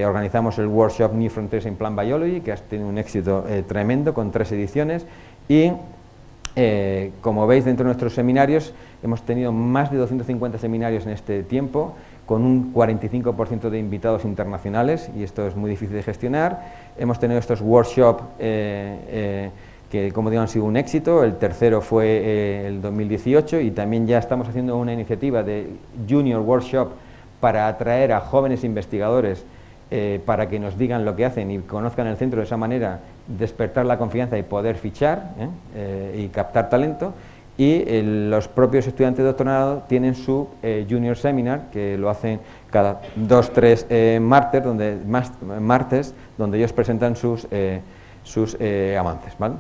organizamos el workshop New Frontiers in Plant Biology, que ha tenido un éxito tremendo, con 3 ediciones, y como veis, dentro de nuestros seminarios hemos tenido más de 250 seminarios en este tiempo, con un 45% de invitados internacionales, y esto es muy difícil de gestionar. Hemos tenido estos workshops que, como digo, han sido un éxito. El tercero fue el 2018, y también ya estamos haciendo una iniciativa de Junior Workshop para atraer a jóvenes investigadores para que nos digan lo que hacen y conozcan el centro, de esa manera despertar la confianza y poder fichar y captar talento. Y los propios estudiantes de doctorado tienen su Junior Seminar, que lo hacen cada 2-3 martes, donde ellos presentan sus avances, ¿vale?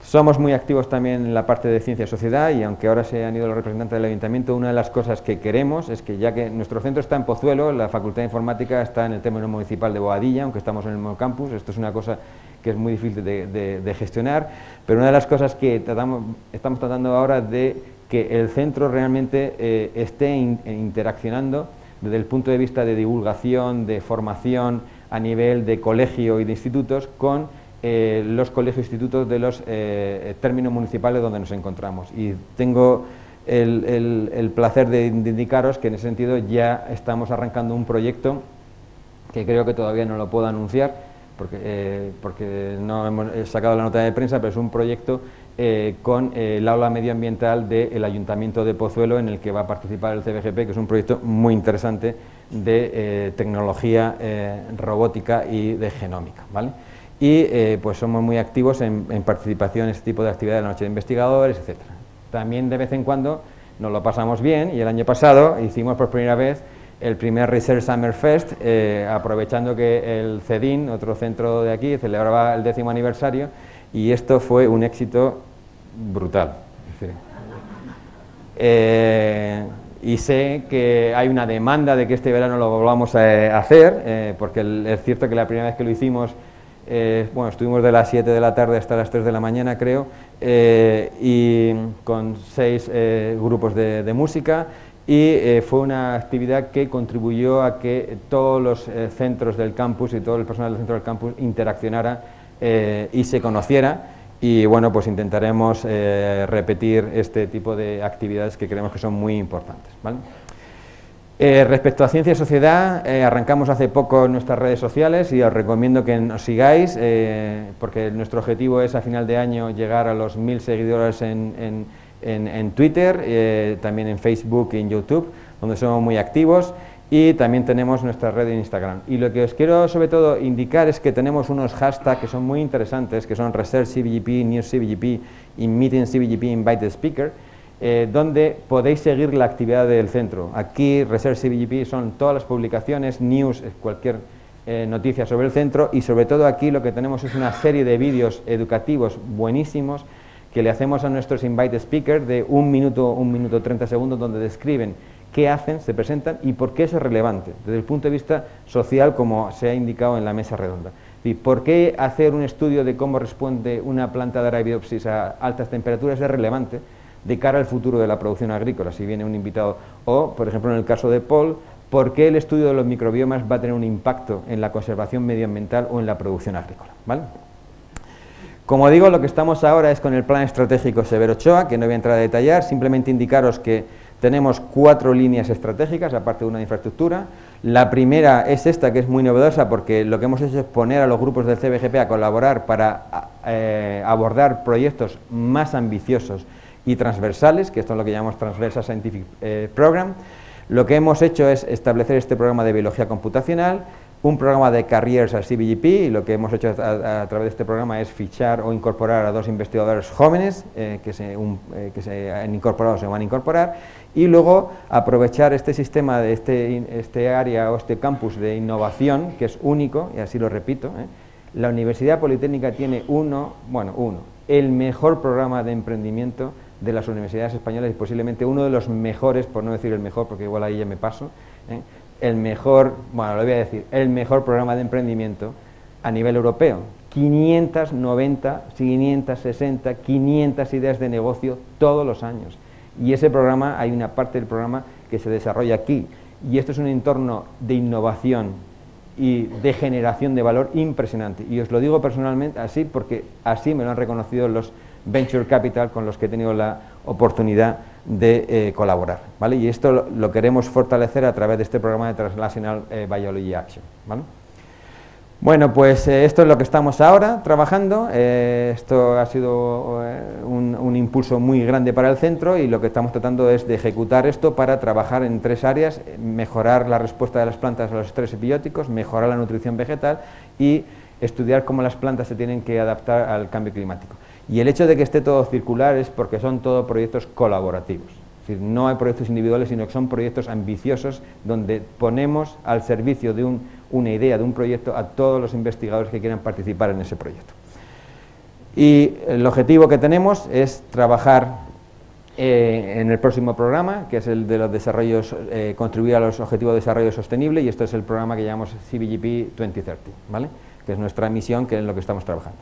Somos muy activos también en la parte de ciencia y sociedad, y aunque ahora se han ido los representantes del ayuntamiento, una de las cosas que queremos es que, ya que nuestro centro está en Pozuelo, la Facultad de Informática está en el término municipal de Boadilla, aunque estamos en el mismo campus. Esto es una cosa que es muy difícil de gestionar, pero una de las cosas que estamos tratando ahora de que el centro realmente esté interaccionando desde el punto de vista de divulgación, de formación a nivel de colegio y de institutos con los colegios e institutos de los términos municipales donde nos encontramos. Y tengo el placer de indicaros que en ese sentido ya estamos arrancando un proyecto que creo que todavía no lo puedo anunciar, porque no hemos sacado la nota de prensa, pero es un proyecto con el aula medioambiental del Ayuntamiento de Pozuelo, en el que va a participar el CBGP, que es un proyecto muy interesante de tecnología robótica y de genómica, ¿vale? Y pues somos muy activos en participación en este tipo de actividades de la noche de investigadores, etcétera. También de vez en cuando nos lo pasamos bien, y el año pasado hicimos por primera vez el primer Research Summer Fest, aprovechando que el CEDIN, otro centro de aquí, celebraba el 10º aniversario, y esto fue un éxito brutal. Y sé que hay una demanda de que este verano lo volvamos a hacer, porque es cierto que la primera vez que lo hicimos, bueno, estuvimos de las 7 de la tarde hasta las 3 de la mañana, creo, y con 6 grupos de música, y fue una actividad que contribuyó a que todos los centros del campus y todo el personal del centro del campus interaccionara y se conociera. Y bueno, pues intentaremos repetir este tipo de actividades que creemos que son muy importantes, ¿vale? Respecto a ciencia y sociedad, arrancamos hace poco en nuestras redes sociales, y os recomiendo que nos sigáis, porque nuestro objetivo es a final de año llegar a los 1000 seguidores en Twitter, también en Facebook y en YouTube, donde somos muy activos, y también tenemos nuestra red de Instagram. Y lo que os quiero sobre todo indicar es que tenemos unos hashtags que son muy interesantes, que son Research CBGP, News CBGP y Meeting CBGP Invited Speaker, donde podéis seguir la actividad del centro. Aquí Research CBGP son todas las publicaciones, news, cualquier noticia sobre el centro, y sobre todo aquí lo que tenemos es una serie de vídeos educativos buenísimos que le hacemos a nuestros Invited Speakers de 1 minuto, 1 minuto 30 segundos, donde describen qué hacen, se presentan y por qué eso es relevante, desde el punto de vista social, como se ha indicado en la mesa redonda. ¿Y por qué hacer un estudio de cómo responde una planta de Arabidopsis a altas temperaturas es relevante de cara al futuro de la producción agrícola, si viene un invitado? O, por ejemplo, en el caso de Paul, ¿por qué el estudio de los microbiomas va a tener un impacto en la conservación medioambiental o en la producción agrícola? ¿Vale? Como digo, lo que estamos ahora es con el plan estratégico Severo Ochoa, que no voy a entrar a detallar, simplemente indicaros que tenemos 4 líneas estratégicas, aparte de una de infraestructura. La primera es esta, que es muy novedosa, porque lo que hemos hecho es poner a los grupos del CBGP a colaborar para abordar proyectos más ambiciosos y transversales, que esto es lo que llamamos Transversal Scientific Program. Lo que hemos hecho es establecer este programa de biología computacional, un programa de careers al CBGP, y lo que hemos hecho a través de este programa es fichar o incorporar a 2 investigadores jóvenes que se han incorporado o se van a incorporar, y luego aprovechar este sistema de este área o este campus de innovación, que es único, y así lo repito, la Universidad Politécnica tiene el mejor programa de emprendimiento de las universidades españolas y posiblemente uno de los mejores, por no decir el mejor, porque igual ahí ya me paso, el mejor programa de emprendimiento a nivel europeo. 590, 560, 500 ideas de negocio todos los años. Y ese programa, hay una parte del programa que se desarrolla aquí. Y esto es un entorno de innovación y de generación de valor impresionante. Y os lo digo personalmente así, porque así me lo han reconocido los Venture Capital con los que he tenido la oportunidad de colaborar, ¿vale? Y esto lo queremos fortalecer a través de este programa de Translational Biology Action, ¿vale? Bueno, pues esto es lo que estamos ahora trabajando. Esto ha sido un impulso muy grande para el centro, y lo que estamos tratando es de ejecutar esto para trabajar en 3 áreas: mejorar la respuesta de las plantas a los estrés bióticos, mejorar la nutrición vegetal y estudiar cómo las plantas se tienen que adaptar al cambio climático. Y el hecho de que esté todo circular es porque son todos proyectos colaborativos. Es decir, no hay proyectos individuales, sino que son proyectos ambiciosos donde ponemos al servicio de una idea, de un proyecto, a todos los investigadores que quieran participar en ese proyecto. Y el objetivo que tenemos es trabajar en el próximo programa, que es el de los desarrollos, contribuir a los objetivos de desarrollo sostenible, y esto es el programa que llamamos CBGP 2030, ¿vale? Que es nuestra misión, que es en lo que estamos trabajando.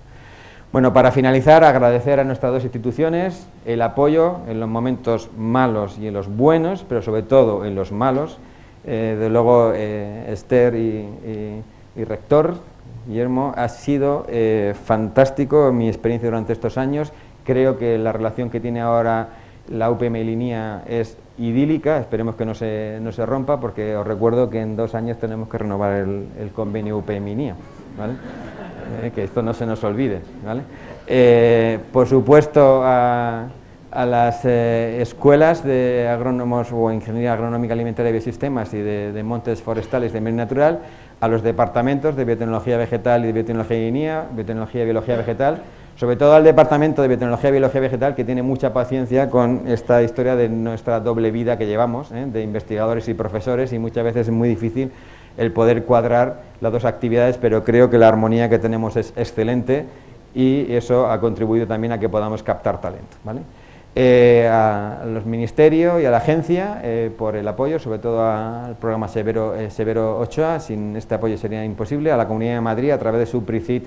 Bueno, para finalizar, agradecer a nuestras 2 instituciones el apoyo en los momentos malos y en los buenos, pero sobre todo en los malos. De luego, Esther y Rector, Guillermo, ha sido fantástico mi experiencia durante estos años. Creo que la relación que tiene ahora la UPM y Línea es idílica, esperemos que no se rompa, porque os recuerdo que en 2 años tenemos que renovar el convenio UPM y Línea, ¿vale? Que esto no se nos olvide, ¿vale? Por supuesto, a las escuelas de agrónomos o ingeniería agronómica alimentaria y biosistemas y de montes forestales de medio natural, a los departamentos de biotecnología vegetal y de biotecnología y línea, biotecnología y biología vegetal, sobre todo al departamento de biotecnología y biología vegetal, que tiene mucha paciencia con esta historia de nuestra doble vida que llevamos, de investigadores y profesores, y muchas veces es muy difícil el poder cuadrar las 2 actividades, pero creo que la armonía que tenemos es excelente, y eso ha contribuido también a que podamos captar talento, ¿vale? A los ministerios y a la agencia por el apoyo, sobre todo al programa Severo Ochoa. Sin este apoyo sería imposible. A la Comunidad de Madrid, a través de su PRICIT,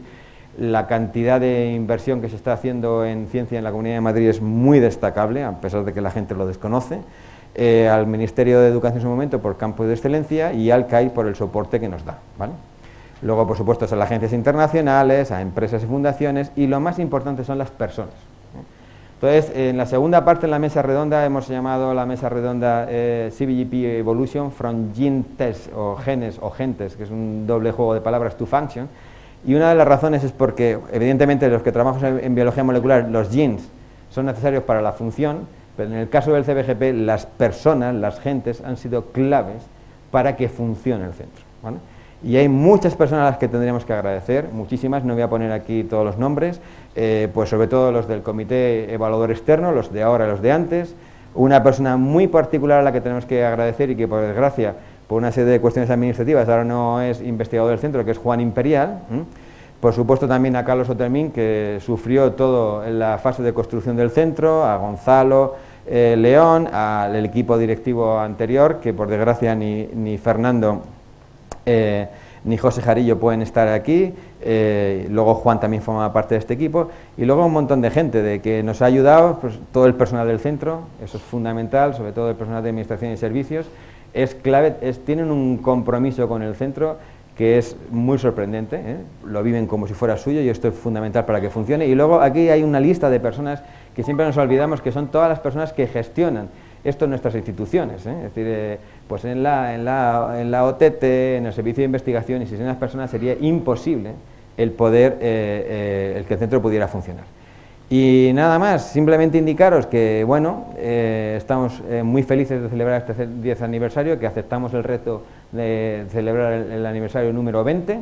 la cantidad de inversión que se está haciendo en ciencia en la Comunidad de Madrid es muy destacable, a pesar de que la gente lo desconoce. Al Ministerio de Educación en su momento por Campus de Excelencia, y al CAI por el soporte que nos da, ¿vale? Luego, por supuesto, son las agencias internacionales, a empresas y fundaciones, y lo más importante son las personas. Entonces, en la segunda parte, en la mesa redonda, hemos llamado la mesa redonda CBGP Evolution from Gene Test, o genes o gentes, que es un doble juego de palabras, to function. Y una de las razones es porque, evidentemente, los que trabajamos en biología molecular, los genes son necesarios para la función, pero en el caso del CBGP, las personas, las gentes, han sido claves para que funcione el centro, ¿vale? Y hay muchas personas a las que tendríamos que agradecer, muchísimas, no voy a poner aquí todos los nombres, pues sobre todo los del comité evaluador externo, los de ahora y los de antes. Una persona muy particular a la que tenemos que agradecer, y que por desgracia, por una serie de cuestiones administrativas, ahora no es investigador del centro, que es Juan Imperial. Por supuesto también a Carlos Otermín, que sufrió todo en la fase de construcción del centro, a Gonzalo León, al equipo directivo anterior, que por desgracia ni Fernando ni José Jarillo pueden estar aquí, luego Juan también forma parte de este equipo, y luego un montón de gente de que nos ha ayudado, pues, todo el personal del centro, eso es fundamental, sobre todo el personal de administración y servicios, es clave, tienen un compromiso con el centro que es muy sorprendente, lo viven como si fuera suyo, y esto es fundamental para que funcione. Y luego aquí hay una lista de personas que siempre nos olvidamos, que son todas las personas que gestionan esto en nuestras instituciones, es decir, pues en la OTT, en el servicio de investigación, y sin esas personas sería imposible el poder, el que el centro pudiera funcionar. Y nada más, simplemente indicaros que, bueno, estamos muy felices de celebrar este 10 aniversario, que aceptamos el reto de celebrar el aniversario número 20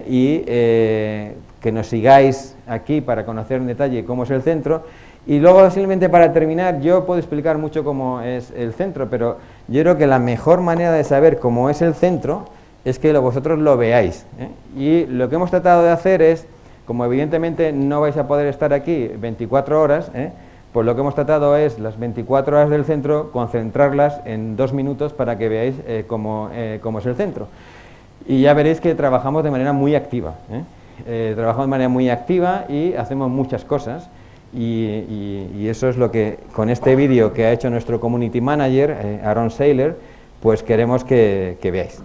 y que nos sigáis aquí para conocer en detalle cómo es el centro. Y luego, simplemente para terminar, yo puedo explicar mucho cómo es el centro, pero yo creo que la mejor manera de saber cómo es el centro es que vosotros lo veáis, ¿eh? Y lo que hemos tratado de hacer es, como evidentemente no vais a poder estar aquí 24 horas, pues lo que hemos tratado es las 24 horas del centro concentrarlas en 2 minutos para que veáis cómo es el centro. Y ya veréis que trabajamos de manera muy activa, trabajamos de manera muy activa y hacemos muchas cosas. Y eso es lo que, con este vídeo que ha hecho nuestro Community Manager, Aaron Saylor, pues queremos que veáis.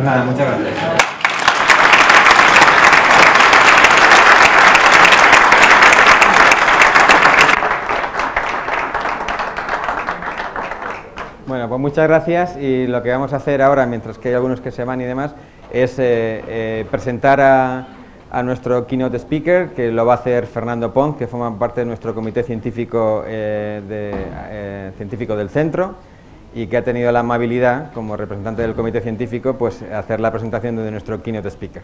Nada, muchas gracias. Bueno, pues muchas gracias, y lo que vamos a hacer ahora, mientras que hay algunos que se van y demás, es presentar a nuestro keynote speaker, que lo va a hacer Fernando Pons, que forma parte de nuestro comité científico, científico del centro, y que ha tenido la amabilidad, como representante del comité científico, pues hacer la presentación de nuestro keynote speaker.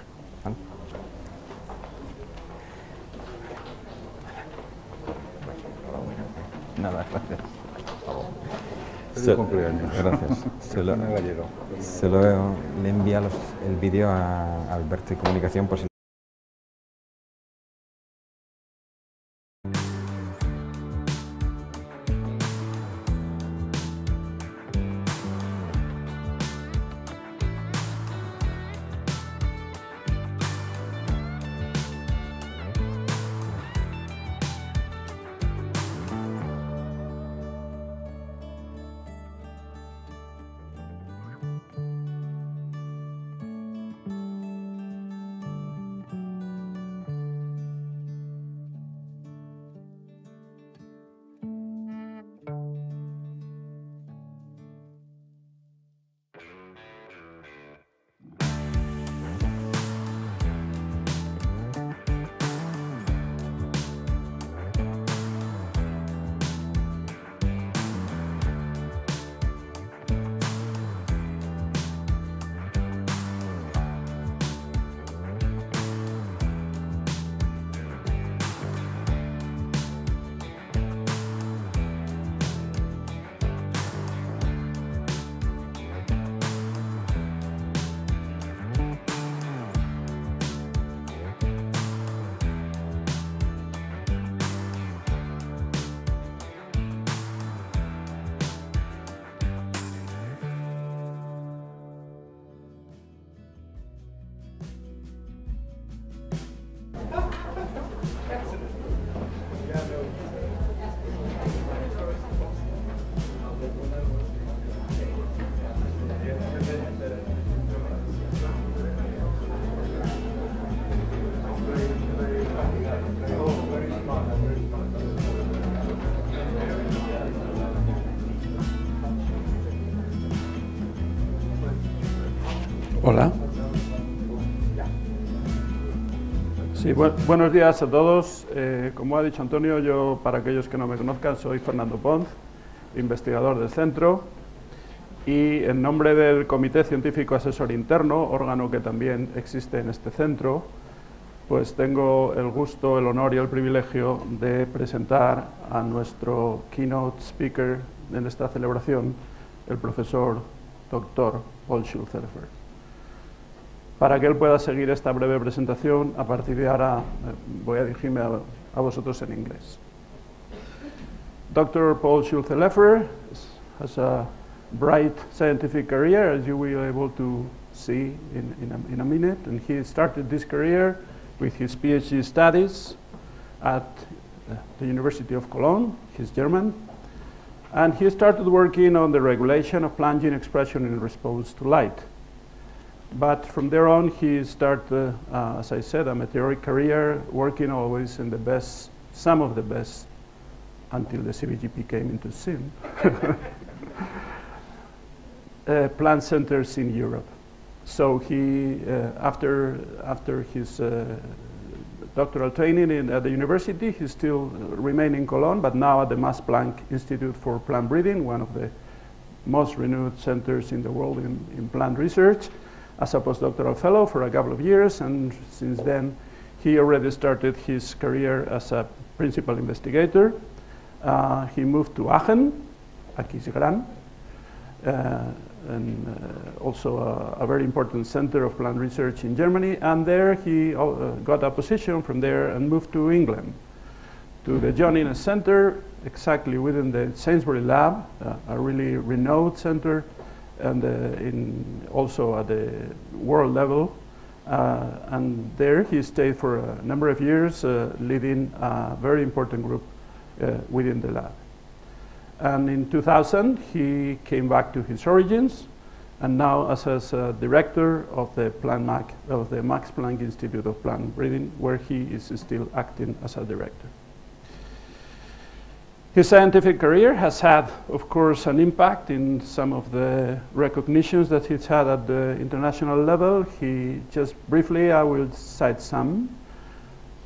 Nada, gracias. Gracias. Le envía el vídeo a Alberto y Comunicación por si Hola. Sí, buenos días a todos. Como ha dicho Antonio, yo, para aquellos que no me conozcan, soy Fernando Pons, investigador del centro, y en nombre del Comité Científico Asesor Interno, órgano que también existe en este centro, pues tengo el gusto, el honor y el privilegio de presentar a nuestro keynote speaker en esta celebración, el profesor Dr. Paul Schulze-Lefevre. Para que él pueda seguir esta breve presentación, a partir de ahora voy a dirigirme a vosotros en inglés. Dr. Paul Schulze-Lefevre has a bright scientific career, as you will be able to see in a minute, and he started this career with his PhD studies at the University of Cologne. He's German, and he started working on the regulation of plant gene expression in response to light. But from there on, he started, as I said, a meteoric career, working always in the best, some of the best, until the CBGP came into scene, plant centers in Europe. So he, after his doctoral training at the university, he still remained in Cologne, but now at the Max Planck Institute for Plant Breeding, one of the most renowned centers in the world in plant research, as a postdoctoral fellow for a couple of years, and since then he already started his career as a principal investigator. He moved to Aachen, Aquisgrán, and also a very important center of plant research in Germany, and there he got a position from there and moved to England, to the John Innes Center, exactly within the Sainsbury Lab, a really renowned center, and also at the world level. And there he stayed for a number of years, leading a very important group within the lab. And in 2000, he came back to his origins, and now as director of the Max Planck Institute of Plant Breeding, where he is still acting as a director. His scientific career has had, of course, an impact in some of the recognitions that he's had at the international level. Just briefly, I will cite some.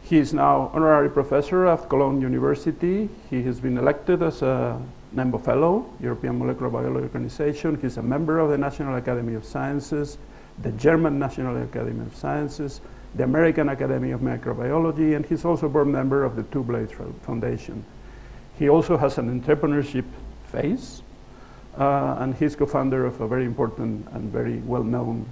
He is now honorary professor at Cologne University. He has been elected as a NEMBO Fellow, European Molecular Biology Organization. He's a member of the National Academy of Sciences, the German National Academy of Sciences, the American Academy of Microbiology, and he's also a board member of the Two Blades Foundation. He also has an entrepreneurship phase, and he's co-founder of a very important and very well-known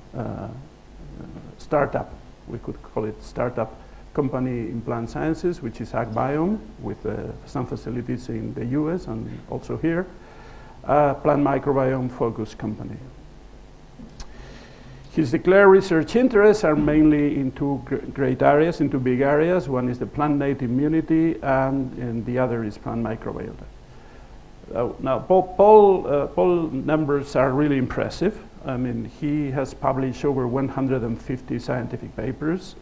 startup, we could call it startup company in plant sciences, which is AgBiome, with some facilities in the US and also here, a plant microbiome focused company. His declared research interests are mainly in two great areas, in two big areas. One is the plant-native immunity, and the other is plant microbiota. Now, Paul numbers are really impressive. I mean, he has published over 150 scientific papers,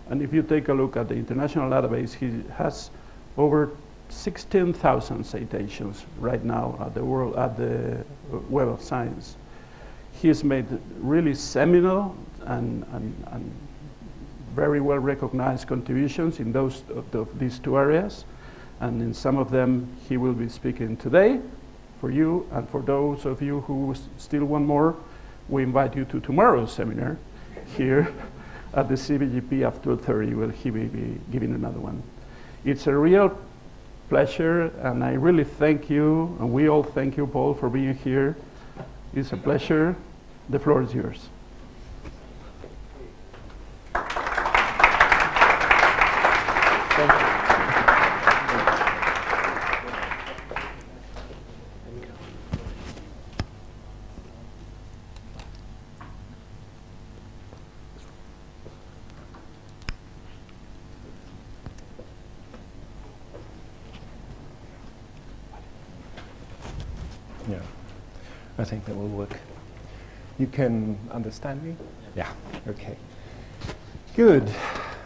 and if you take a look at the international database, he has over 16,000 citations right now at the Web of Science. He has made really seminal and very well recognized contributions in these two areas, and in some of them he will be speaking today for you, and for those of you who still want more, we invite you to tomorrow's seminar here at the CBGP at 12:30, where he will be giving another one. It's a real pleasure, and I really thank you, and we all thank you, Paul, for being here. It's a pleasure. The floor is yours. Thank you. Yeah, I think that will work. You can understand me? Yeah, okay. Good.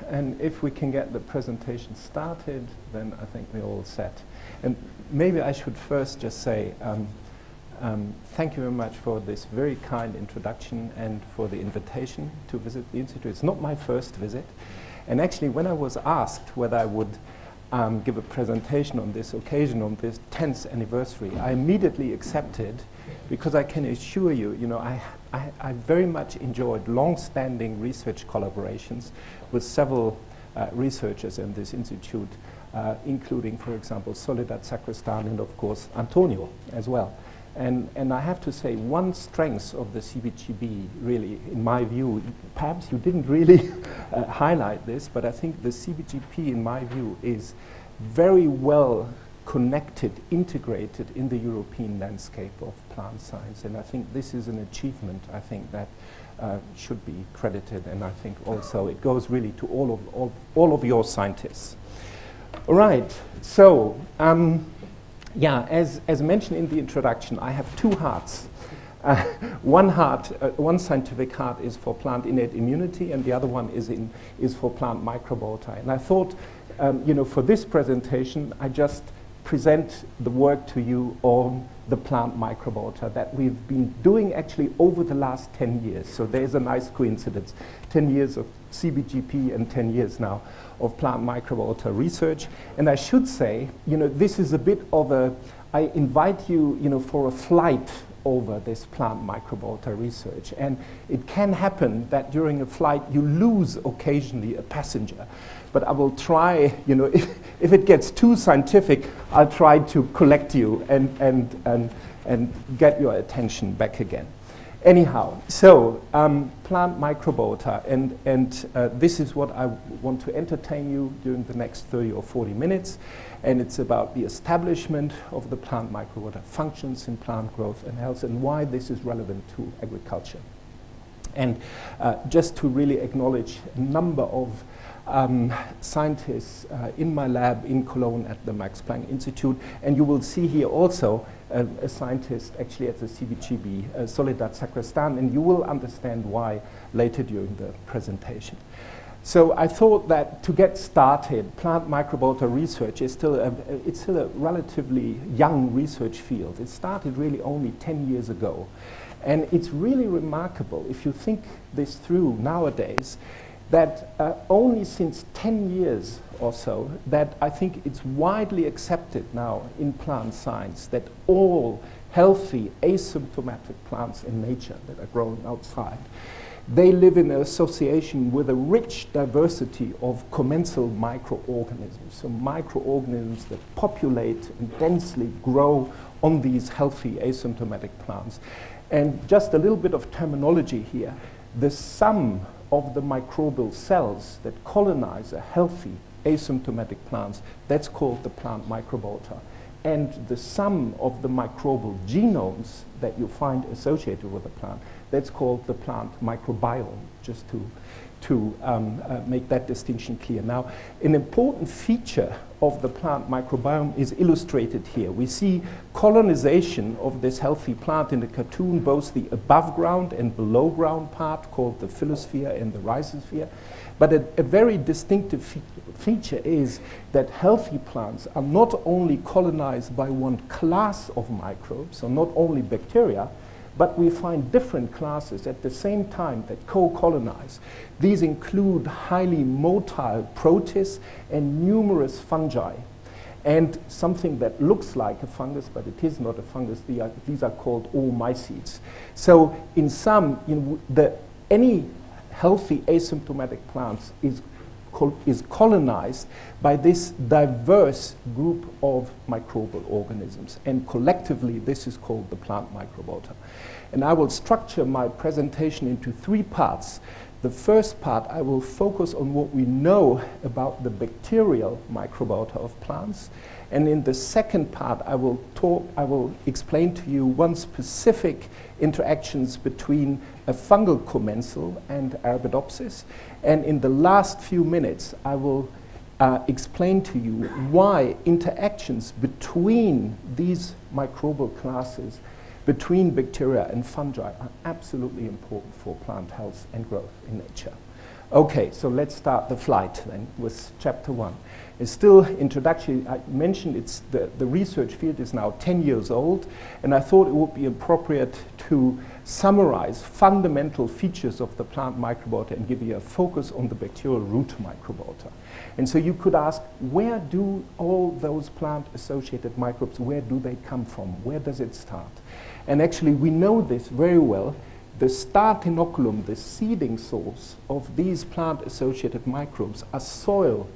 And if we can get the presentation started, then I think we're all set. And maybe I should first just say, Thank you very much for this very kind introduction and for the invitation to visit the Institute. It's not my first visit. And actually, when I was asked whether I would give a presentation on this occasion, on this 10th anniversary, I immediately accepted, because I can assure you, I very much enjoyed long-standing research collaborations with several researchers in this institute, including, for example, Soledad Sacristan and, of course, Antonio as well. And I have to say, one strength of the CBGB, really, in my view, perhaps you didn't really highlight this, but I think the CBGP, in my view, is very well connected, integrated in the European landscape of plant science. And I think this is an achievement, I think, that should be credited. And I think also it goes really to all of your scientists. All right, so, yeah, as mentioned in the introduction, I have two hearts. One scientific heart is for plant innate immunity, and the other one is for plant microbiota. And I thought, for this presentation, I just present the work to you on the plant microbiota that we've been doing actually over the last 10 years. So there's a nice coincidence, 10 years of CBGP and 10 years now of plant microbiota research. And I should say, this is a bit of I invite you, for a flight over this plant microbiota research. And it can happen that during a flight you lose occasionally a passenger. But I will try, if it gets too scientific, I'll try to collect you and get your attention back again. Anyhow, so plant microbiota, and this is what I want to entertain you during the next 30 or 40 minutes, and it's about the establishment of the plant microbiota, functions in plant growth and health, and why this is relevant to agriculture. And just to really acknowledge a number of scientists in my lab in Cologne at the Max Planck Institute, and you will see here also a scientist actually at the CBGB, Soledad Sacristan, and you will understand why later during the presentation. So I thought that to get started, plant microbiota research is still a relatively young research field. It started really only 10 years ago. And it's really remarkable, if you think this through nowadays, that only since 10 years or so, that I think it's widely accepted now in plant science that all healthy, asymptomatic plants in nature that are growing outside, they live in association with a rich diversity of commensal microorganisms. So microorganisms that populate and densely grow on these healthy, asymptomatic plants. And just a little bit of terminology here. The sum of the microbial cells that colonize a healthy, asymptomatic plants, that's called the plant microbiota. And the sum of the microbial genomes that you find associated with the plant, that's called the plant microbiome, just to make that distinction clear. Now, an important feature of the plant microbiome is illustrated here. We see colonization of this healthy plant in the cartoon, both the above ground and below ground part called the phyllosphere and the rhizosphere. But a very distinctive feature is that healthy plants are not only colonized by one class of microbes, so not only bacteria, but we find different classes at the same time that co-colonize. These include highly motile protists and numerous fungi. And something that looks like a fungus, but it is not a fungus, these are called oomycetes. So in sum, any healthy asymptomatic plants is colonized by this diverse group of microbial organisms. And collectively, this is called the plant microbiota. And I will structure my presentation into three parts. The first part, I will focus on what we know about the bacterial microbiota of plants. And in the second part, I will explain to you one specific interactions between a fungal commensal and Arabidopsis. And in the last few minutes, I will explain to you why interactions between these microbial classes, between bacteria and fungi, are absolutely important for plant health and growth in nature. Okay, so let's start the flight then with chapter 1. It's still introductory. I mentioned it's the research field is now 10 years old, and I thought it would be appropriate to summarize fundamental features of the plant microbiota and give you a focus on the bacterial root microbiota. And so you could ask, where do all those plant-associated microbes, where do they come from? Where does it start? And actually, we know this very well. The start inoculum, the seeding source of these plant-associated microbes, are soil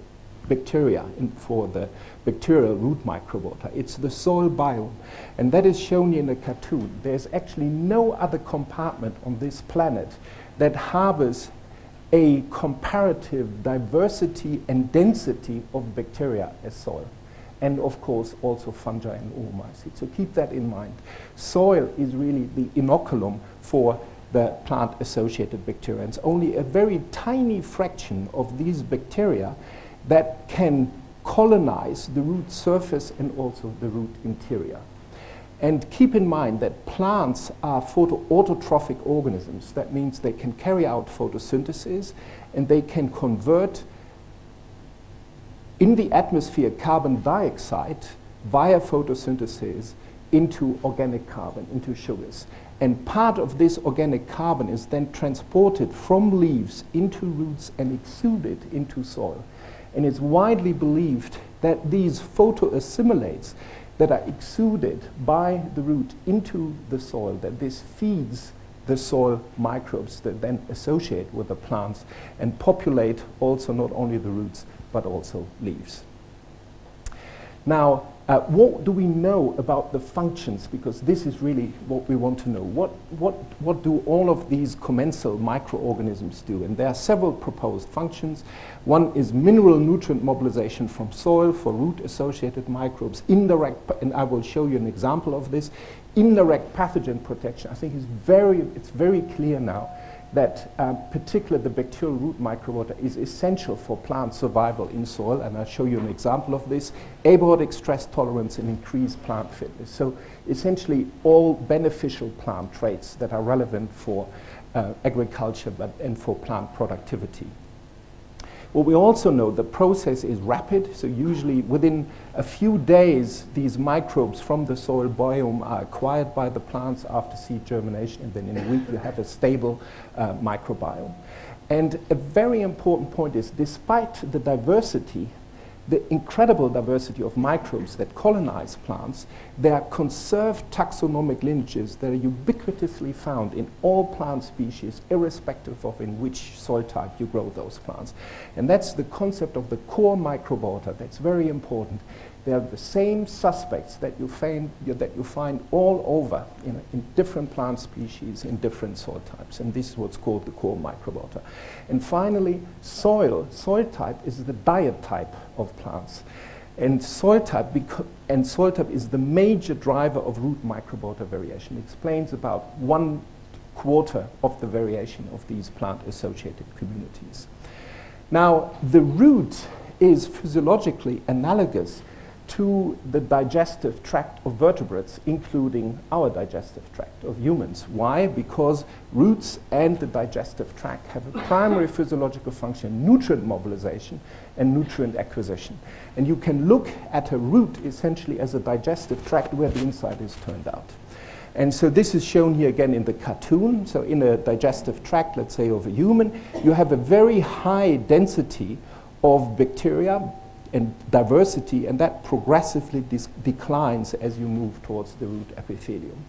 bacteria for the bacterial root microbiota. It's the soil biome, and that is shown in a cartoon. There's actually no other compartment on this planet that harbors a comparative diversity and density of bacteria as soil. And of course also fungi and oomycetes. So keep that in mind. Soil is really the inoculum for the plant-associated bacteria. It's only a very tiny fraction of these bacteria that can colonize the root surface and also the root interior. And keep in mind that plants are autotrophic organisms. That means they can carry out photosynthesis and they can convert in the atmosphere carbon dioxide via photosynthesis into organic carbon, into sugars. And part of this organic carbon is then transported from leaves into roots and exuded into soil. And it's widely believed that these photoassimilates that are exuded by the root into the soil, that this feeds the soil microbes that then associate with the plants and populate also not only the roots but also leaves. Now, what do we know about the functions? Because this is really what we want to know. What do all of these commensal microorganisms do? And there are several proposed functions. One is mineral nutrient mobilization from soil for root-associated microbes. Indirect, and I will show you an example of this. Indirect pathogen protection. I think it's very clear now that particularly the bacterial root microbiota is essential for plant survival in soil, and I'll show you an example of this. Abiotic stress tolerance and increased plant fitness. So essentially all beneficial plant traits that are relevant for agriculture and for plant productivity. What we also know, the process is rapid, so usually within a few days these microbes from the soil biome are acquired by the plants after seed germination, and then in a week you have a stable microbiome. And a very important point is, despite the diversity, the incredible diversity of microbes that colonize plants, there are conserved taxonomic lineages that are ubiquitously found in all plant species, irrespective of in which soil type you grow those plants. And that's the concept of the core microbiota. That's very important. They are the same suspects that you find all over in different plant species, in different soil types. And this is what's called the core microbiota. And finally, soil. Soil type is the diet type of plants. And soil type is the major driver of root microbiota variation. It explains about 1/4 of the variation of these plant-associated communities. Now, the root is physiologically analogous to the digestive tract of vertebrates, including our digestive tract of humans. Why? Because roots and the digestive tract have a primary physiological function, nutrient mobilization and nutrient acquisition. And you can look at a root essentially as a digestive tract where the inside is turned out. And so this is shown here again in the cartoon. So in a digestive tract, let's say of a human, you have a very high density of bacteria and diversity, and that progressively declines as you move towards the root epithelium.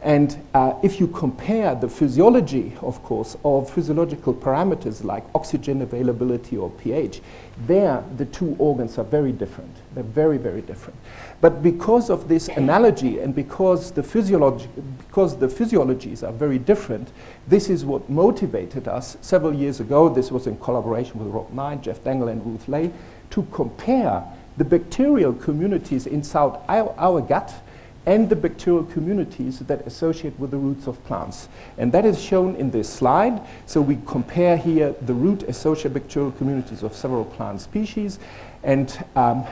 And if you compare the physiology, of course, of physiological parameters like oxygen availability or pH, there the two organs are very different. They're very, very different. But because of this analogy and because the physiologies are very different, this is what motivated us several years ago. This was in collaboration with Rob Knight, Jeff Dengel, and Ruth Ley, to compare the bacterial communities inside our gut and the bacterial communities that associate with the roots of plants. And that is shown in this slide. So we compare here the root-associated bacterial communities of several plant species and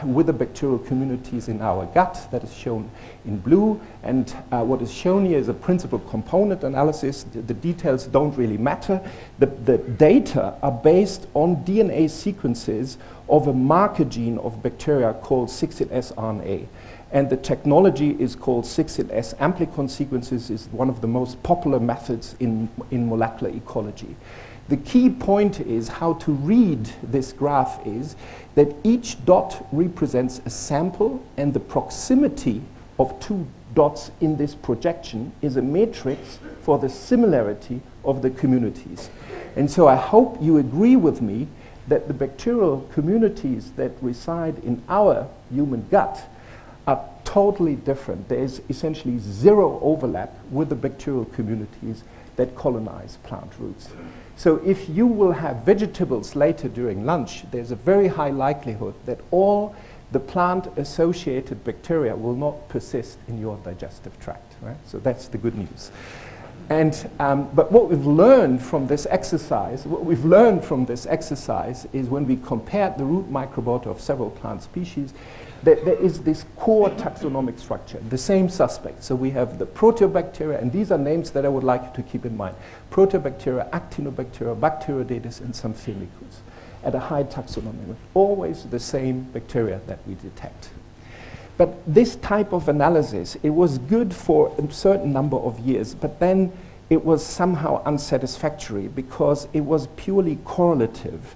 with the bacterial communities in our gut, that is shown in blue. And what is shown here is a principal component analysis. The details don't really matter. The data are based on DNA sequences of a marker gene of bacteria called 6-S RNA. And the technology is called 6-S amplicon sequences. Is one of the most popular methods in molecular ecology. The key point is how to read this graph is that each dot represents a sample, and the proximity of two dots in this projection is a matrix for the similarity of the communities. And so I hope you agree with me that the bacterial communities that reside in our human gut are totally different. There is essentially zero overlap with the bacterial communities that colonize plant roots. So if you will have vegetables later during lunch, there's a very high likelihood that all the plant-associated bacteria will not persist in your digestive tract, right? So that's the good news. And, but what we've learned from this exercise, is when we compared the root microbiota of several plant species, that there is this core taxonomic structure, the same suspects. So we have the proteobacteria, and these are names that I would like you to keep in mind. Proteobacteria, actinobacteria, Bacteroidetes, and some Firmicutes at a high taxonomy, with always the same bacteria that we detect. But this type of analysis, it was good for a certain number of years, but then it was somehow unsatisfactory because it was purely correlative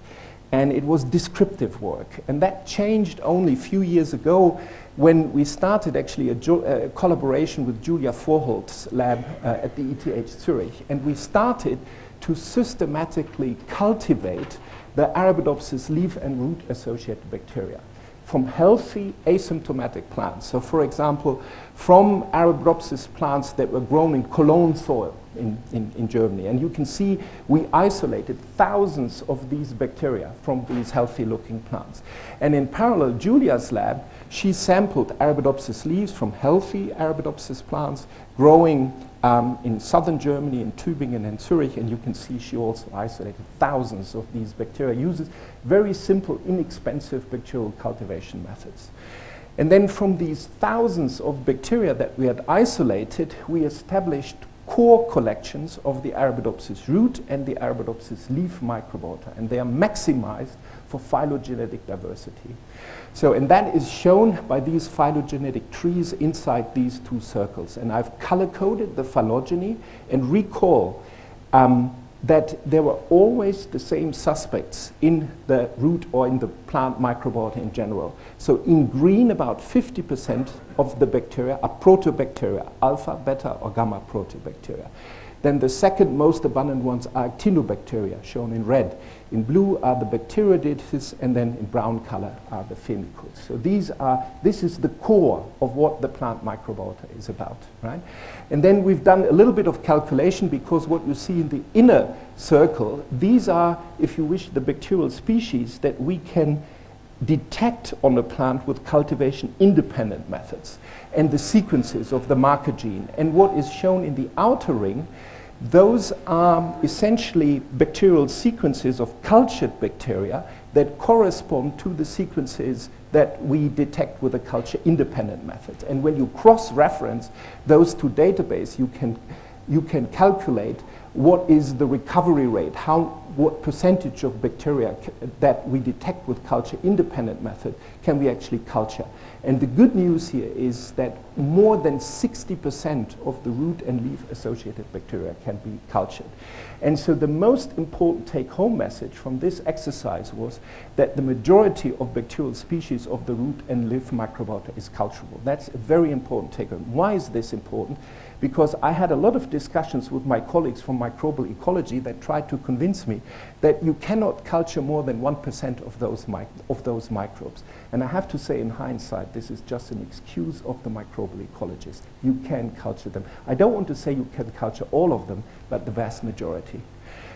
and it was descriptive work. And that changed only a few years ago when we started actually a collaboration with Julia Vorholt's lab at the ETH Zurich. And we started to systematically cultivate the Arabidopsis leaf and root associated bacteria from healthy asymptomatic plants. So for example, from Arabidopsis plants that were grown in Cologne soil in Germany. And you can see we isolated thousands of these bacteria from these healthy looking plants. And in parallel, Julia's lab, she sampled Arabidopsis leaves from healthy Arabidopsis plants growing in southern Germany, in Tübingen and Zurich, and you can see she also isolated thousands of these bacteria, uses very simple, inexpensive bacterial cultivation methods. And then from these thousands of bacteria that we had isolated, we established core collections of the Arabidopsis root and the Arabidopsis leaf microbiota, and they are maximized for phylogenetic diversity. So, and that is shown by these phylogenetic trees inside these two circles. And I've color-coded the phylogeny and recall that there were always the same suspects in the root or in the plant microbiota in general. So in green, about 50% of the bacteria are protobacteria, alpha, beta, or gamma protobacteria. Then the second most abundant ones are actinobacteria, shown in red. In blue are the Bacteroidetes, and then in brown color are the Firmicutes. So this is the core of what the plant microbiota is about, right? And then we've done a little bit of calculation because what you see in the inner circle, these are, if you wish, the bacterial species that we can detect on a plant with cultivation independent methods and the sequences of the marker gene. And what is shown in the outer ring, those are essentially bacterial sequences of cultured bacteria that correspond to the sequences that we detect with a culture independent method. And when you cross-reference those two databases, you can calculate what is the recovery rate, what percentage of bacteria that we detect with culture independent method can we actually culture. And the good news here is that more than 60% of the root and leaf associated bacteria can be cultured. And so the most important take-home message from this exercise was that the majority of bacterial species of the root and leaf microbiota is culturable. That's a very important take-home. Why is this important? Because I had a lot of discussions with my colleagues from microbial ecology that tried to convince me that you cannot culture more than 1% of those microbes. And I have to say, in hindsight, this is just an excuse of the microbial ecologist. You can culture them. I don't want to say you can culture all of them, but the vast majority.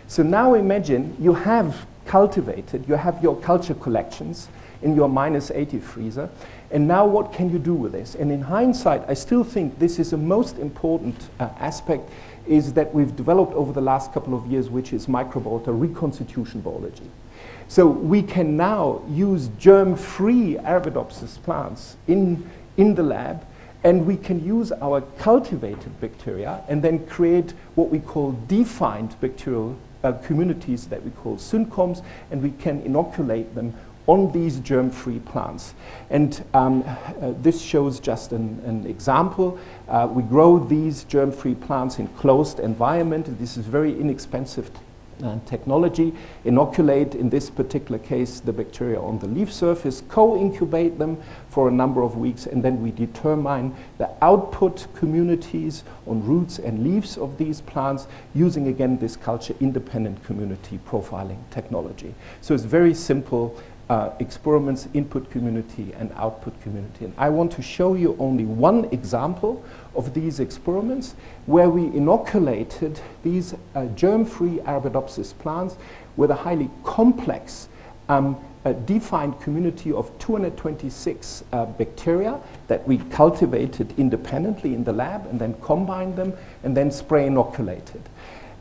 So now imagine you have cultivated, you have your culture collections, in your -80 freezer. And now what can you do with this? And in hindsight, I still think this is the most important aspect, is that we've developed over the last couple of years, which is microbiota reconstitution biology. So we can now use germ-free Arabidopsis plants in the lab, and we can use our cultivated bacteria and then create what we call defined bacterial communities that we call syncoms, and we can inoculate them on these germ-free plants. And this shows just an example. We grow these germ-free plants in closed environment. This is very inexpensive technology. Inoculate, in this particular case, the bacteria on the leaf surface, co-incubate them for a number of weeks, and then we determine the output communities on roots and leaves of these plants using, again, this culture-independent community profiling technology. So it's very simple experiments, input community and output community. And I want to show you only one example of these experiments where we inoculated these germ-free Arabidopsis plants with a highly complex defined community of 226 bacteria that we cultivated independently in the lab and then combined them and then spray inoculated.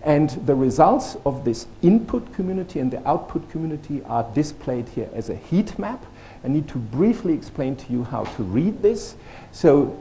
And the results of this input community and the output community are displayed here as a heat map. I need to briefly explain to you how to read this. So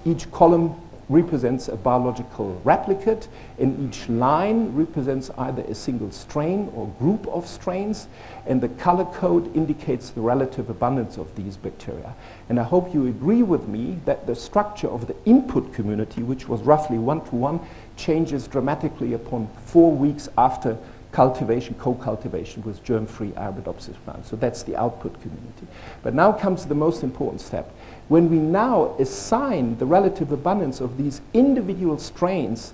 each column represents a biological replicate, and each line represents either a single strain or group of strains, and the color code indicates the relative abundance of these bacteria. And I hope you agree with me that the structure of the input community, which was roughly 1-to-1, changes dramatically upon 4 weeks after cultivation, co-cultivation with germ-free Arabidopsis plants. So that's the output community. But now comes the most important step. When we now assign the relative abundance of these individual strains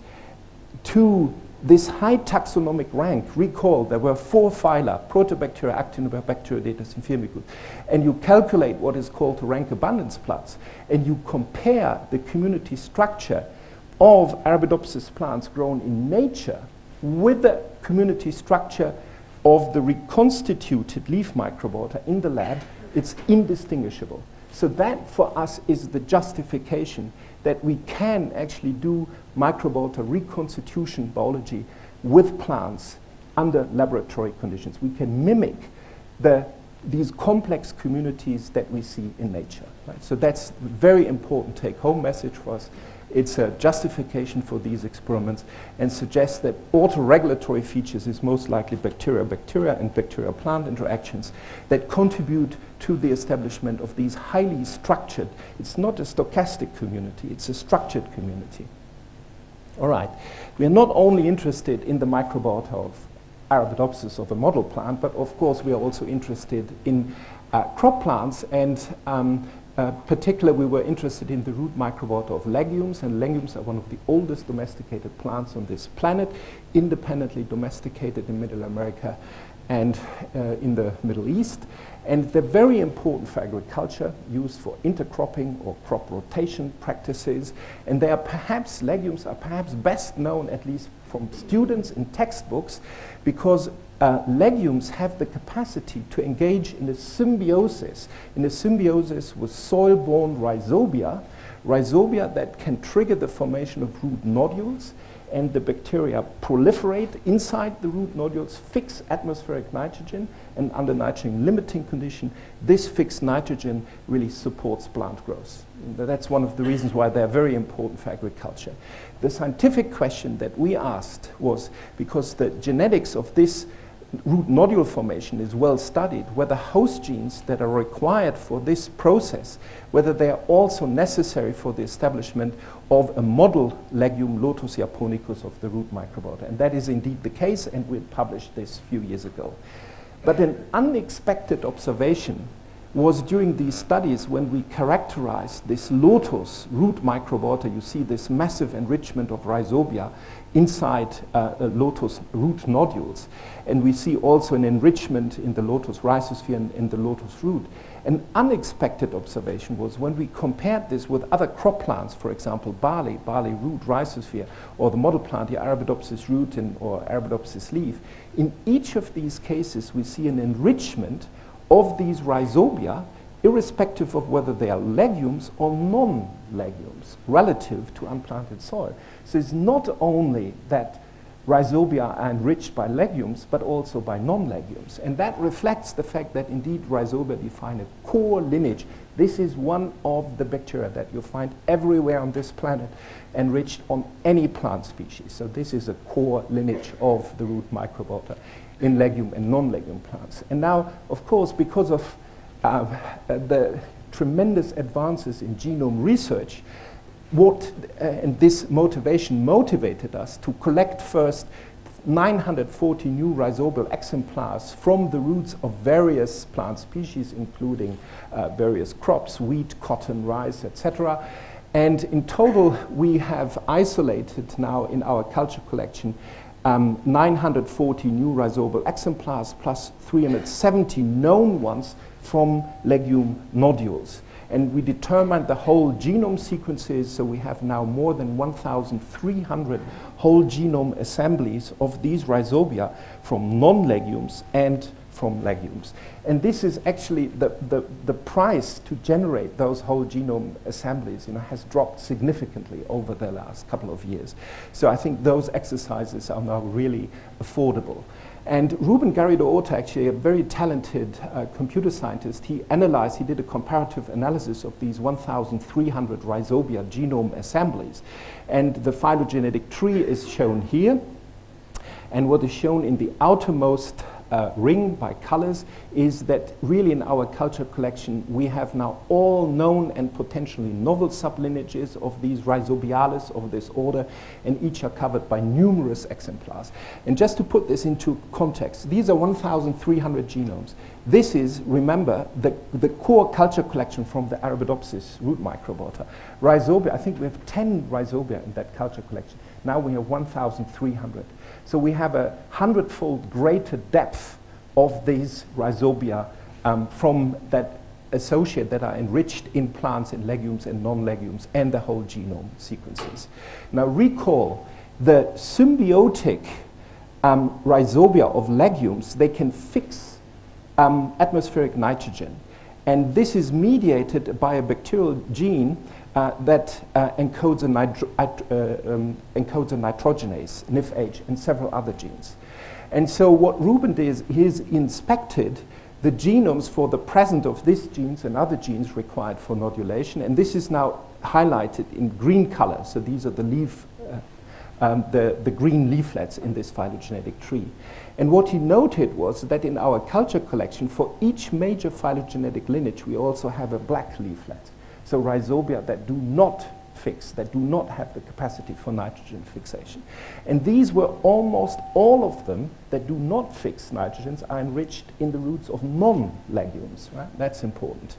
to this high taxonomic rank, recall there were 4 phyla, Protobacteria, Actinobacteria, Datus, and Firmicutes, and you calculate what is called the rank abundance plots, and you compare the community structure of Arabidopsis plants grown in nature with the community structure of the reconstituted leaf microbiota in the lab, it's indistinguishable. So that for us is the justification that we can actually do microbiota reconstitution biology with plants under laboratory conditions. We can mimic these complex communities that we see in nature. Right? So that's a very important take-home message for us. It's a justification for these experiments and suggests that autoregulatory features is most likely bacteria-bacteria and bacteria-plant interactions that contribute to the establishment of these highly structured, it's not a stochastic community, it's a structured community. All right, we are not only interested in the microbiota of Arabidopsis of a model plant, but of course we are also interested in crop plants, and particularly, we were interested in the root microbiota of legumes, and legumes are one of the oldest domesticated plants on this planet, independently domesticated in Middle America and in the Middle East. And they're very important for agriculture, used for intercropping or crop rotation practices. And they are perhaps, legumes are perhaps best known, at least from students in textbooks, because legumes have the capacity to engage in a symbiosis with soil-borne rhizobia that can trigger the formation of root nodules, and the bacteria proliferate inside the root nodules, fix atmospheric nitrogen, and under nitrogen limiting condition, this fixed nitrogen really supports plant growth. And that's one of the reasons why they're very important for agriculture. The scientific question that we asked was, because the genetics of this root nodule formation is well studied, whether host genes that are required for this process, whether they are also necessary for the establishment of a model legume, Lotus japonicus, of the root microbiota. And that is indeed the case, and we had published this a few years ago. But an unexpected observation was during these studies when we characterized this lotus root microbiota. You see this massive enrichment of rhizobia inside lotus root nodules. And we see also an enrichment in the lotus rhizosphere and in the lotus root. An unexpected observation was when we compared this with other crop plants, for example, barley root, rhizosphere, or the model plant, the Arabidopsis root or Arabidopsis leaf. In each of these cases, we see an enrichment of these rhizobia, irrespective of whether they are legumes or non-legumes, relative to unplanted soil. So it's not only that rhizobia are enriched by legumes, but also by non-legumes. And that reflects the fact that indeed rhizobia define a core lineage. This is one of the bacteria that you find everywhere on this planet, enriched on any plant species. So this is a core lineage of the root microbiota in legume and non-legume plants. And now, of course, because of the tremendous advances in genome research, and this motivation motivated us to collect first 940 new rhizobial exemplars from the roots of various plant species, including various crops, wheat, cotton, rice, etc. And in total, we have isolated now in our culture collection 940 new rhizobial exemplars plus 370 known ones from legume nodules. And we determined the whole genome sequences, so we have now more than 1,300 whole genome assemblies of these rhizobia from non-legumes and from legumes. And this is actually the price to generate those whole genome assemblies, has dropped significantly over the last couple of years. So I think those exercises are now really affordable. And Ruben Garrido-Orta, actually a very talented computer scientist, he did a comparative analysis of these 1,300 rhizobia genome assemblies. And the phylogenetic tree is shown here. And what is shown in the outermost ring by colors is that really in our culture collection we have now all known and potentially novel sublineages of these rhizobiales of this order, and each are covered by numerous exemplars. And just to put this into context, these are 1,300 genomes. This is, remember, the core culture collection from the Arabidopsis root microbiota. Rhizobia, I think we have 10 rhizobia in that culture collection. Now we have 1,300. So we have a 100-fold greater depth of these rhizobia from that associate that are enriched in plants, in legumes and non-legumes, and the whole genome sequences. Now recall the symbiotic rhizobia of legumes, they can fix atmospheric nitrogen. And this is mediated by a bacterial gene that encodes a nitrogenase, NIFH, and several other genes. And so what Ruben did is he's inspected the genomes for the presence of these genes and other genes required for nodulation, and this is now highlighted in green color. So these are the green leaflets in this phylogenetic tree. And what he noted was that in our culture collection, for each major phylogenetic lineage, we also have a black leaflet. So rhizobia that do not fix, that do not have the capacity for nitrogen fixation. And these were almost all of them that do not fix nitrogens are enriched in the roots of non-legumes, right? That's important.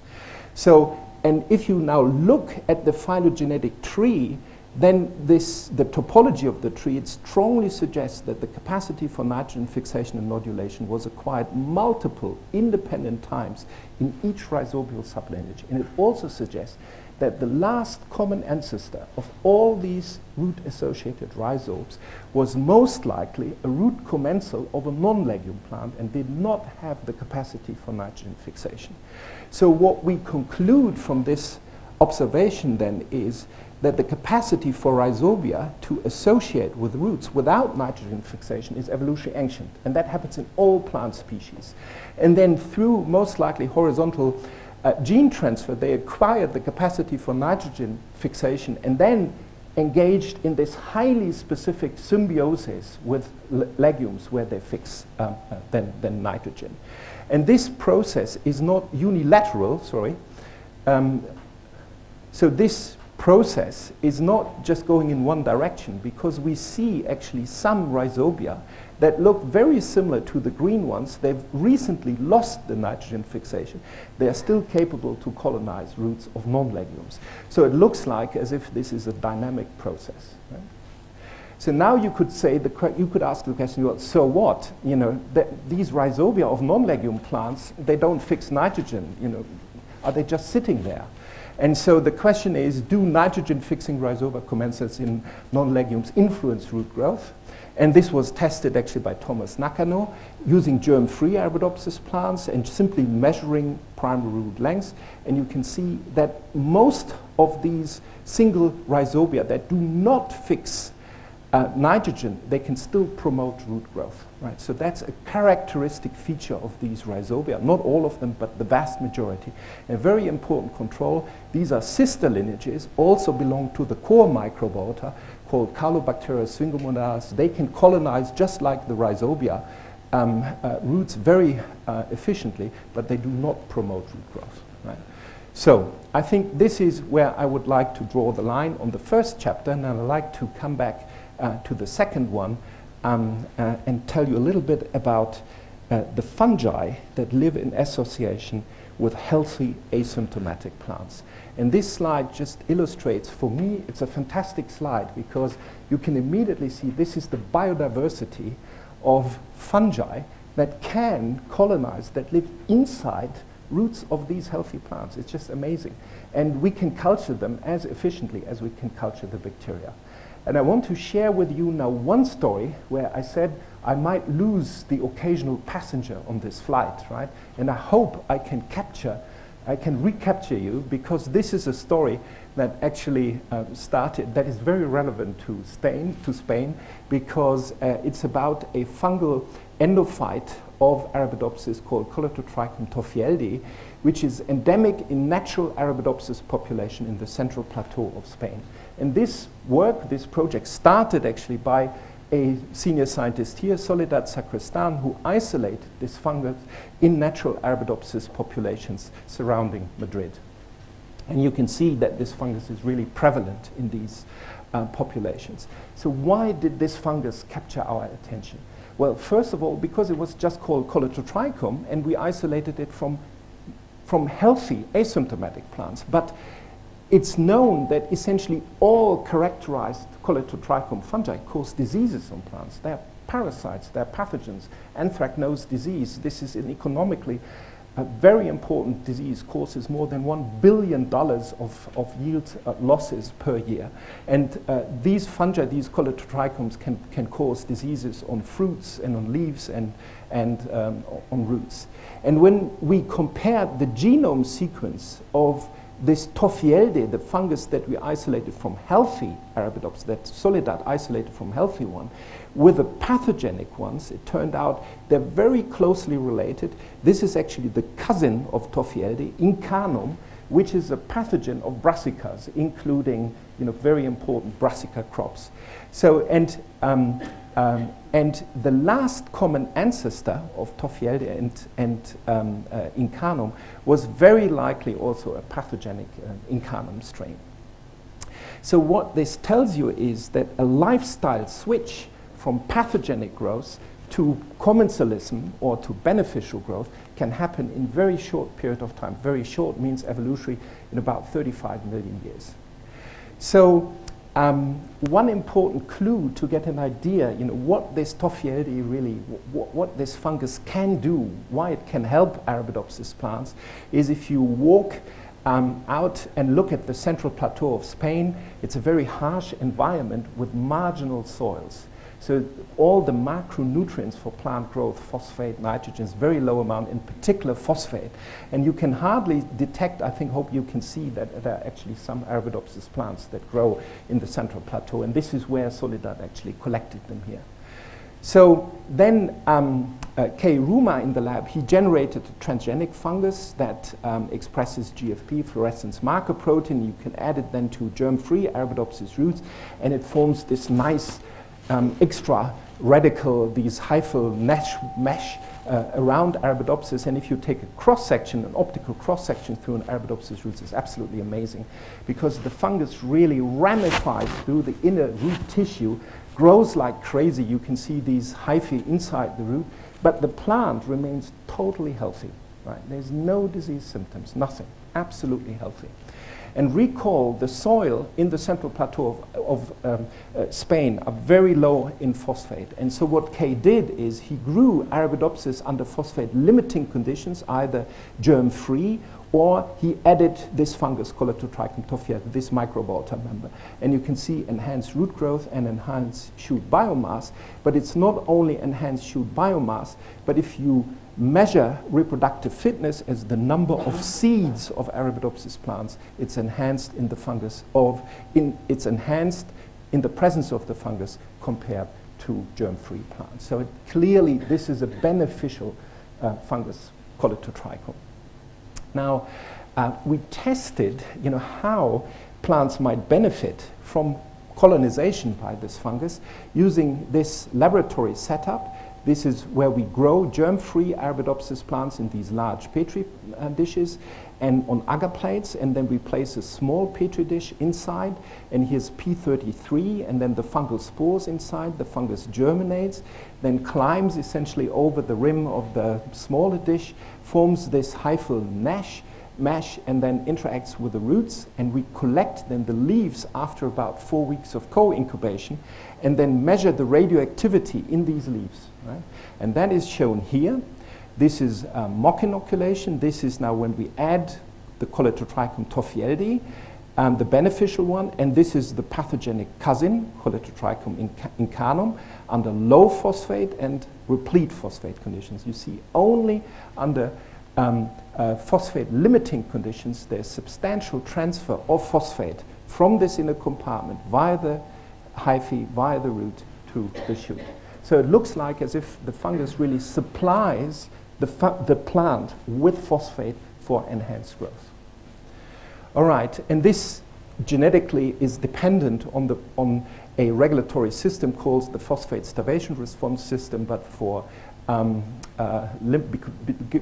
So, and if you now look at the phylogenetic tree, then the topology of the tree, it strongly suggests that the capacity for nitrogen fixation and nodulation was acquired multiple independent times in each rhizobial sublineage. And it also suggests that the last common ancestor of all these root-associated rhizobes was most likely a root commensal of a non-legume plant and did not have the capacity for nitrogen fixation. So what we conclude from this observation then is that the capacity for rhizobia to associate with roots without nitrogen fixation is evolutionarily ancient, and that happens in all plant species. And then through most likely horizontal gene transfer, they acquired the capacity for nitrogen fixation and then engaged in this highly specific symbiosis with legumes where they fix then nitrogen. And this process is not unilateral, so this process is not just going in one direction, because we see actually some rhizobia that look very similar to the green ones. They've recently lost the nitrogen fixation. They are still capable to colonize roots of non-legumes. So it looks like as if this is a dynamic process. Right? So now you could say, you could ask the question, well, so what? These rhizobia of non-legume plants, they don't fix nitrogen. Are they just sitting there? And so the question is, do nitrogen-fixing rhizobia commensals in non-legumes influence root growth? And this was tested actually by Thomas Nakano using germ-free Arabidopsis plants and simply measuring primary root lengths. And you can see that most of these single rhizobia that do not fix nitrogen, they can still promote root growth, right? So that's a characteristic feature of these rhizobia. Not all of them, but the vast majority. A very important control. These are sister lineages, also belong to the core microbiota called Caulobacteria swingomonalis. They can colonize just like the rhizobia roots very efficiently, but they do not promote root growth, right? So I think this is where I would like to draw the line on the first chapter, and I'd like to come back to the second one and tell you a little bit about the fungi that live in association with healthy asymptomatic plants. And this slide just illustrates, for me, it's a fantastic slide because you can immediately see this is the biodiversity of fungi that can colonize, that live inside roots of these healthy plants. It's just amazing. And we can culture them as efficiently as we can culture the bacteria. And I want to share with you now one story where I said I might lose the occasional passenger on this flight, right? And I hope I can recapture you, because this is a story that actually started, that is very relevant to Spain, because it's about a fungal endophyte of Arabidopsis called Coledotrichum toffieldi, which is endemic in natural Arabidopsis population in the central plateau of Spain. And this work, this project, started actually by a senior scientist here, Soledad Sacristan, who isolated this fungus in natural Arabidopsis populations surrounding Madrid. And you can see that this fungus is really prevalent in these populations. So why did this fungus capture our attention? Well, first of all, because it was just called Coledotrichum, and we isolated it from healthy asymptomatic plants. But it's known that essentially all characterized Coledotrichum fungi cause diseases on plants. They're parasites, they're pathogens. Anthracnose disease, this is an economically a very important disease, causes more than $1 billion of yield losses per year. And these fungi, these Coledotrichums, can cause diseases on fruits and on leaves and on roots. And when we compared the genome sequence of this Toffieldi, the fungus that we isolated from healthy Arabidopsis, that Soledad isolated from healthy one, with the pathogenic ones, it turned out they're very closely related. This is actually the cousin of Toffieldi, Incanum, which is a pathogen of brassicas, including very important brassica crops. So, and the last common ancestor of Toffieldi and Incanum was very likely also a pathogenic Incanum strain. So what this tells you is that a lifestyle switch from pathogenic growth to commensalism or to beneficial growth can happen in very short period of time. Very short means evolutionary in about 35 million years. So one important clue to get an idea, what this Toffieldi really, what this fungus can do, why it can help Arabidopsis plants, is if you walk out and look at the central plateau of Spain, it's a very harsh environment with marginal soils. So all the macronutrients for plant growth, phosphate, nitrogen, is very low amount, in particular phosphate. And you can hardly detect, hope you can see that there are actually some Arabidopsis plants that grow in the central plateau. And this is where Soledad actually collected them here. So then Kei Ruma in the lab, he generated a transgenic fungus that expresses GFP, fluorescence marker protein. You can add it then to germ-free Arabidopsis roots, and it forms this nice extra radical, these hyphal mesh around Arabidopsis. And if you take a cross-section, an optical cross-section through an Arabidopsis roots, it's absolutely amazing, because the fungus really ramifies through the inner root tissue, grows like crazy. You can see these hyphae inside the root, but the plant remains totally healthy, right? There's no disease symptoms, nothing, absolutely healthy. And recall, the soil in the central plateau of Spain are very low in phosphate. And so what Kay did is he grew Arabidopsis under phosphate limiting conditions, either germ-free or he added this fungus, Coledotrichum tophiatus, this microbiota member. And you can see enhanced root growth and enhanced shoot biomass, but it's not only enhanced shoot biomass, but if you measure reproductive fitness as the number of seeds of Arabidopsis plants, it's enhanced in the fungus it's enhanced in the presence of the fungus compared to germ-free plants. So clearly this is a beneficial fungus, Coledotrichum. Now, we tested, how plants might benefit from colonization by this fungus using this laboratory setup. This is where we grow germ-free Arabidopsis plants in these large petri dishes and on agar plates, and then we place a small petri dish inside, and here's P33, and then the fungal spores inside. The fungus germinates, then climbs essentially over the rim of the smaller dish, forms this hyphal mesh, and then interacts with the roots, and we collect then the leaves after about 4 weeks of co-incubation, and then measure the radioactivity in these leaves. Right? And that is shown here. This is mock inoculation. This is now when we add the Coledotrichum tophiatus, the beneficial one, and this is the pathogenic cousin, Coledotrichum incarnum, under low phosphate and replete phosphate conditions. You see only under phosphate limiting conditions there's substantial transfer of phosphate from this inner compartment via the hyphae, via the root to the shoot. So it looks like as if the fungus really supplies the plant with phosphate for enhanced growth. All right, and this genetically is dependent on a regulatory system called the phosphate starvation response system, but for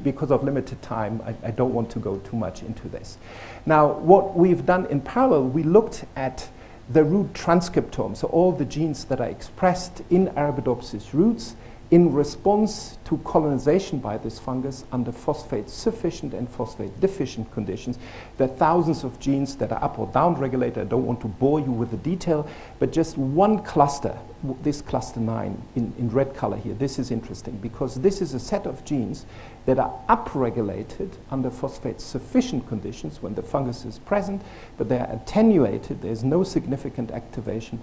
because of limited time, I don't want to go too much into this. Now, what we've done in parallel, we looked at the root transcriptome, so all the genes that are expressed in Arabidopsis roots in response to colonization by this fungus under phosphate sufficient and phosphate deficient conditions. There are thousands of genes that are up or down regulated. I don't want to bore you with the detail, but just one cluster, this cluster 9 in red color here, this is interesting because this is a set of genes that are upregulated under phosphate sufficient conditions when the fungus is present, but they are attenuated, there's no significant activation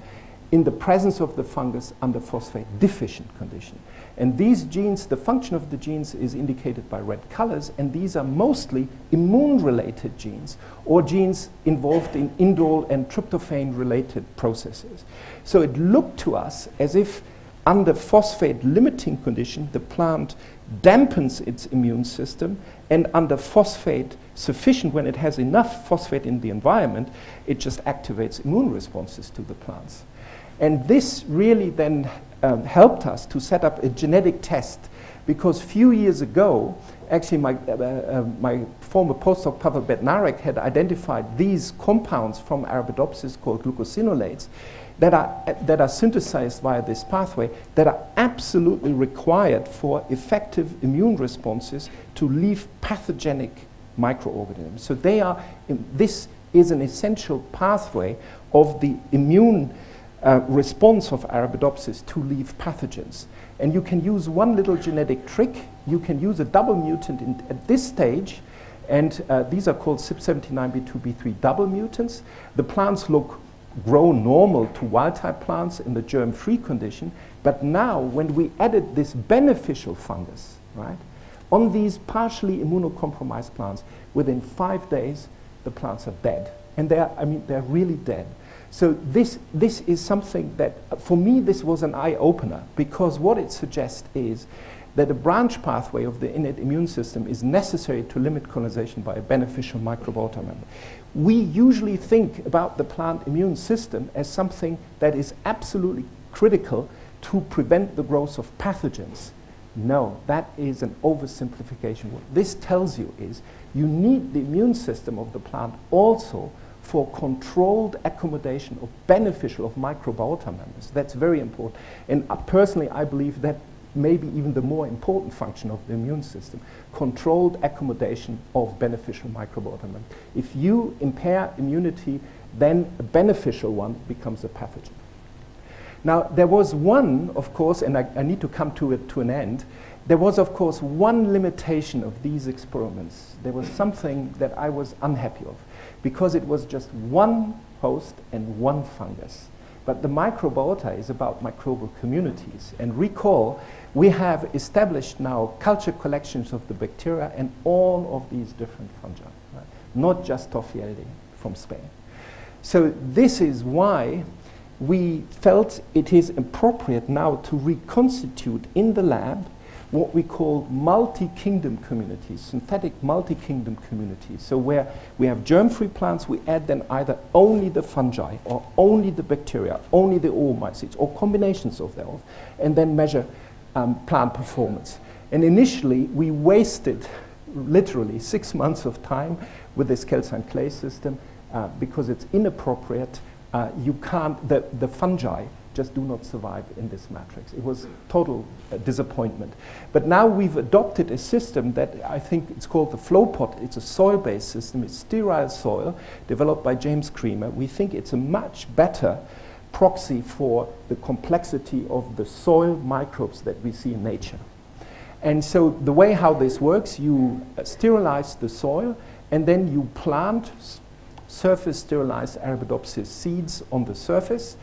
in the presence of the fungus under phosphate deficient condition. And these genes, the function of the genes is indicated by red colors, and these are mostly immune-related genes or genes involved in indole and tryptophan-related processes. So it looked to us as if under phosphate limiting condition, the plant dampens its immune system, and under phosphate sufficient, when it has enough phosphate in the environment, it just activates immune responses to the plants. And this really then helped us to set up a genetic test, because a few years ago, actually my former postdoc Pavel Bednarek had identified these compounds from Arabidopsis called glucosinolates that are synthesized via this pathway that are absolutely required for effective immune responses to leave pathogenic microorganisms. So this is an essential pathway of the immune response of Arabidopsis to leave pathogens. And you can use one little genetic trick. You can use a double mutant at this stage, and these are called CYP79B2B3 double mutants. The plants grow normal to wild-type plants in the germ-free condition, but now when we added this beneficial fungus, right, on these partially immunocompromised plants, within 5 days, the plants are dead. And they're really dead. So this is something that, for me, this was an eye-opener, because what it suggests is that a branch pathway of the innate immune system is necessary to limit colonization by a beneficial microbiota member. We usually think about the plant immune system as something that is absolutely critical to prevent the growth of pathogens. No, that is an oversimplification. What this tells you is you need the immune system of the plant also for controlled accommodation of beneficial of microbiota members. That's very important. And personally, I believe that may be even the more important function of the immune system, controlled accommodation of beneficial microbiota members. If you impair immunity, then a beneficial one becomes a pathogen. Now, there was one, of course, and I need to come to an end, There was, of course, one limitation of these experiments. There was something that I was unhappy of, because it was just one host and one fungus. But the microbiota is about microbial communities. And recall, we have established now culture collections of the bacteria and all of these different fungi, right? Not just Tophieldi from Spain. So this is why we felt it is appropriate now to reconstitute in the lab what we call multi-kingdom communities, synthetic multi-kingdom communities. So where we have germ-free plants, we add then either only the fungi or only the bacteria, only the oomycetes, or combinations of them, and then measure plant performance. And initially, we wasted literally 6 months of time with this calcined clay system because it's inappropriate. You can't, the fungi just do not survive in this matrix. It was total disappointment. But now we've adopted a system that I think it's called the flow pot. It's a soil-based system. It's sterile soil developed by James Creamer. We think it's a much better proxy for the complexity of the soil microbes that we see in nature. And so the way how this works, you sterilize the soil and then you plant surface sterilized Arabidopsis seeds on the surface,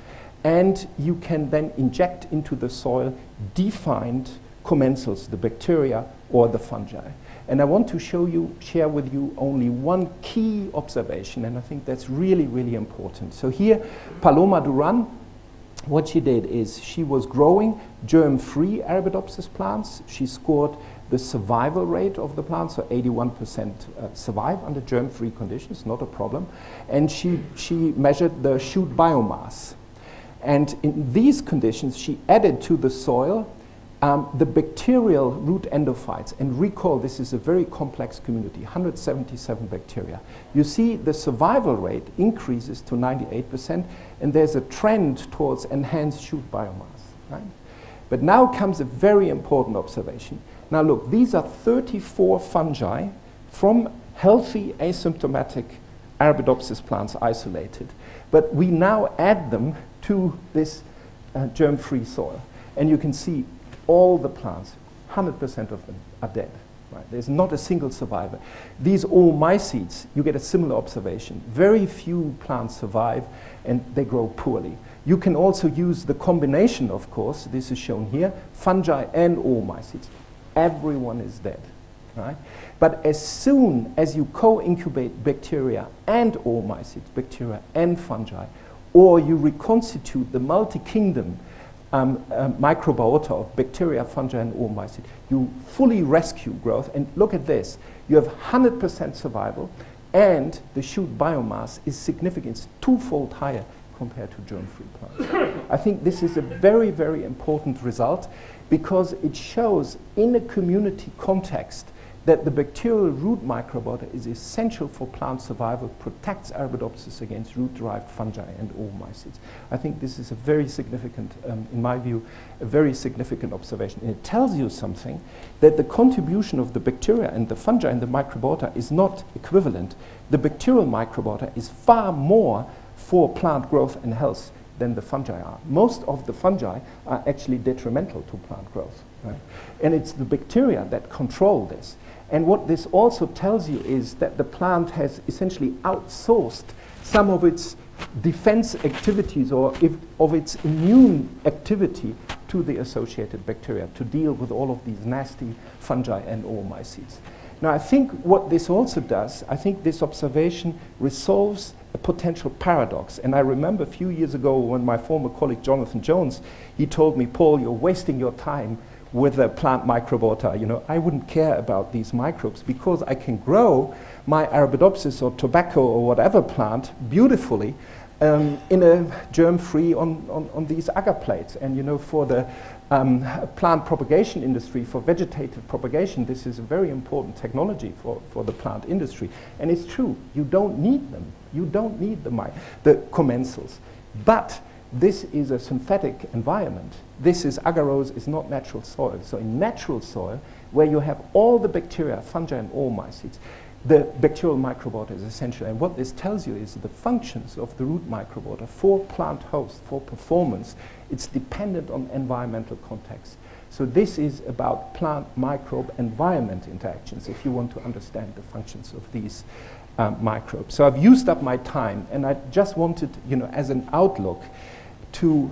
and you can then inject into the soil defined commensals, the bacteria or the fungi. And I want to share with you only one key observation, and I think that's really, really important. So here, Paloma Duran, what she did is she was growing germ-free Arabidopsis plants. She scored the survival rate of the plants, so 81% survive under germ-free conditions, not a problem. And she measured the shoot biomass. And in these conditions, she added to the soil the bacterial root endophytes. And recall, this is a very complex community, 177 bacteria. You see the survival rate increases to 98%, and there's a trend towards enhanced shoot biomass, right? But now comes a very important observation. Now look, these are 34 fungi from healthy asymptomatic Arabidopsis plants isolated. But we now add them to this germ-free soil. And you can see all the plants, 100% of them are dead. Right? There's not a single survivor. These oomycetes, you get a similar observation. Very few plants survive and they grow poorly. You can also use the combination, of course, this is shown here, fungi and oomycetes. Everyone is dead. Right? But as soon as you co-incubate bacteria and oomycetes, bacteria and fungi, or you reconstitute the multi-kingdom microbiota of bacteria, fungi, and oomycetes, you fully rescue growth. And look at this. You have 100% survival, and the shoot biomass is significant. It's twofold higher compared to germ-free plants. I think this is a very, very important result because it shows in a community context that the bacterial root microbiota is essential for plant survival, protects Arabidopsis against root-derived fungi and oomycetes. I think this is a very significant, in my view, a very significant observation. And it tells you something, that the contribution of the bacteria and the fungi and the microbiota is not equivalent. The bacterial microbiota is far more for plant growth and health than the fungi are. Most of the fungi are actually detrimental to plant growth. Right? And it's the bacteria that control this. And what this also tells you is that the plant has essentially outsourced some of its defense activities or of its immune activity to the associated bacteria to deal with all of these nasty fungi and oomycetes. Now, I think what this also does, I think this observation resolves a potential paradox. And I remember a few years ago when my former colleague Jonathan Jones, he told me, Paul, you're wasting your time with the plant microbiota. You know, I wouldn't care about these microbes because I can grow my Arabidopsis or tobacco or whatever plant beautifully in a germ-free on these agar plates. And you know, for the plant propagation industry, for vegetative propagation, this is a very important technology for the plant industry. And it's true, you don't need them. You don't need the commensals. But this is a synthetic environment. This is agarose, is not natural soil. So in natural soil, where you have all the bacteria, fungi, and oomycetes, the bacterial microbiota is essential. And what this tells you is the functions of the root microbiota for plant host, for performance, it's dependent on environmental context. So this is about plant microbe environment interactions if you want to understand the functions of these microbes. So I've used up my time, and I just wanted, as an outlook, to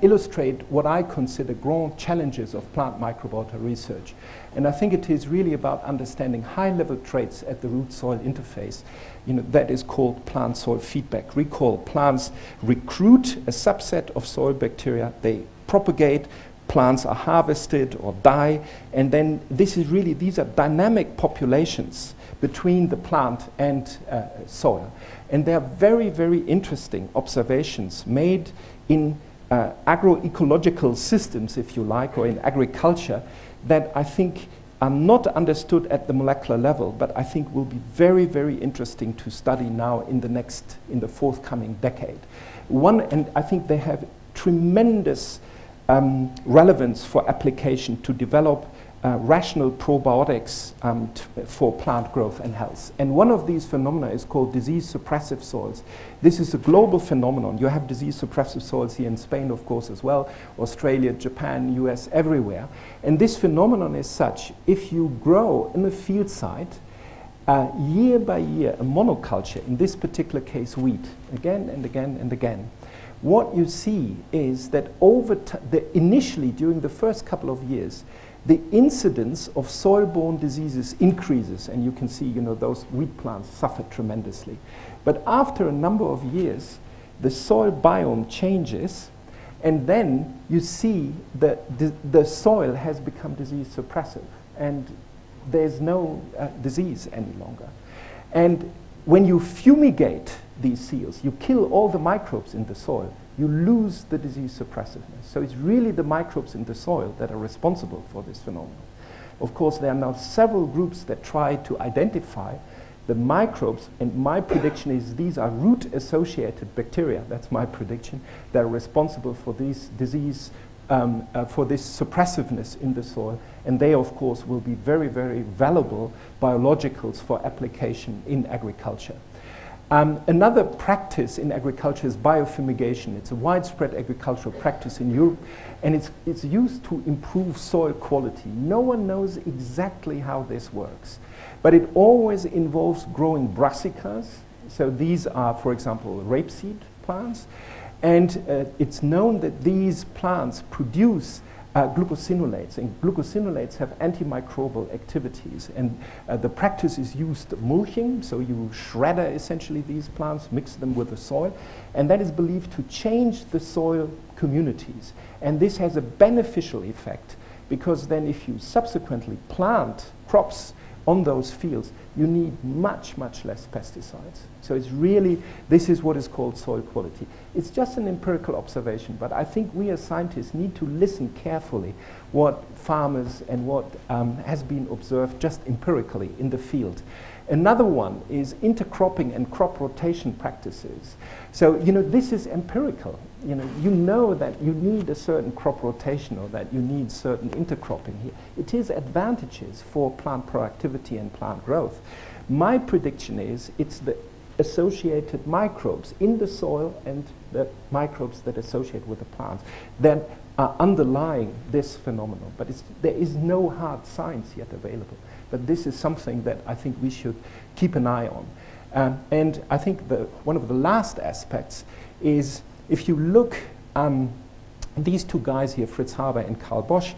illustrate what I consider grand challenges of plant microbiota research. And I think it is really about understanding high-level traits at the root-soil interface. That is called plant-soil feedback. Recall, plants recruit a subset of soil bacteria, they propagate, plants are harvested or die, and then these are dynamic populations between the plant and soil. And there are very, very interesting observations made in agroecological systems, if you like, or in agriculture, that I think are not understood at the molecular level, but I think will be very, very interesting to study now in the forthcoming decade. And I think they have tremendous relevance for application to develop rational probiotics for plant growth and health. And one of these phenomena is called disease suppressive soils. This is a global phenomenon. You have disease suppressive soils here in Spain, of course, as well, Australia, Japan, US, everywhere. And this phenomenon is such, if you grow in a field site, year by year, a monoculture, in this particular case wheat, again and again and again, what you see is that initially, during the first couple of years, the incidence of soil-borne diseases increases, and you can see, those wheat plants suffer tremendously. But after a number of years, the soil biome changes, and then you see that the soil has become disease suppressive, and there's no disease any longer. And when you fumigate these seals, you kill all the microbes in the soil, you lose the disease suppressiveness. So it's really the microbes in the soil that are responsible for this phenomenon. Of course, there are now several groups that try to identify the microbes, and my prediction is these are root-associated bacteria, that's my prediction, that are responsible for these disease, for this suppressiveness in the soil, and they, of course, will be very, very valuable biologicals for application in agriculture. Another practice in agriculture is biofumigation. It's a widespread agricultural practice in Europe, and it's used to improve soil quality. No one knows exactly how this works, but it always involves growing brassicas. So these are, for example, rapeseed plants, and it's known that these plants produce glucosinolates, and glucosinolates have antimicrobial activities, and the practice is used mulching, so you shredder essentially these plants, mix them with the soil, and that is believed to change the soil communities. And this has a beneficial effect, because then if you subsequently plant crops on those fields, you need much, much less pesticides. So it's really, this is what is called soil quality. It's just an empirical observation, but I think we as scientists need to listen carefully what farmers and what has been observed just empirically in the field. Another one is intercropping and crop rotation practices. So, this is empirical. You know that you need a certain crop rotation, or that you need certain intercropping here. It is advantages for plant productivity and plant growth. My prediction is it's the associated microbes in the soil and the microbes that associate with the plants that are underlying this phenomenon. But there is no hard science yet available. But this is something that I think we should keep an eye on. And I think one of the last aspects is, if you look, these two guys here, Fritz Haber and Karl Bosch,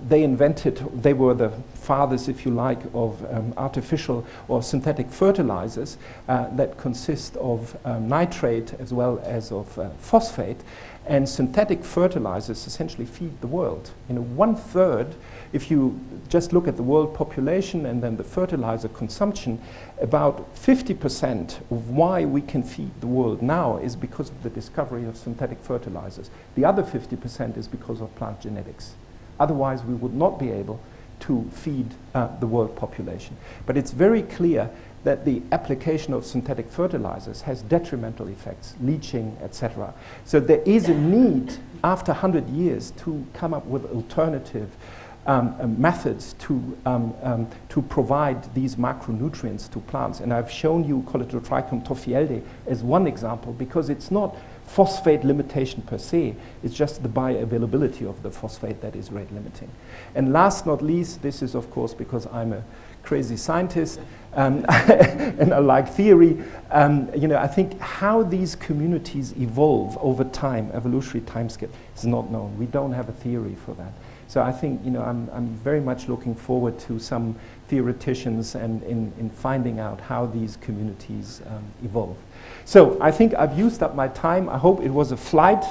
they were the fathers, if you like, of artificial or synthetic fertilizers that consist of nitrate as well as of phosphate. And synthetic fertilizers essentially feed the world. 1/3, if you just look at the world population and then the fertilizer consumption, about 50% of why we can feed the world now is because of the discovery of synthetic fertilizers. The other 50% is because of plant genetics. Otherwise, we would not be able to feed the world population. But it's very clear that the application of synthetic fertilizers has detrimental effects, leaching, etc. So there is a need, after 100 years, to come up with alternative methods to provide these macronutrients to plants. And I've shown you Coledotrichum tophieldae as one example, because it's not phosphate limitation per se, it's just the bioavailability of the phosphate that is rate limiting. And last not least, this is of course because I'm a crazy scientist and I like theory, you know, I think how these communities evolve over time, evolutionary timescale, is not known. We don't have a theory for that. So I think, you know, I'm very much looking forward to some theoreticians and in finding out how these communities evolve. So I think I've used up my time. I hope it was a flight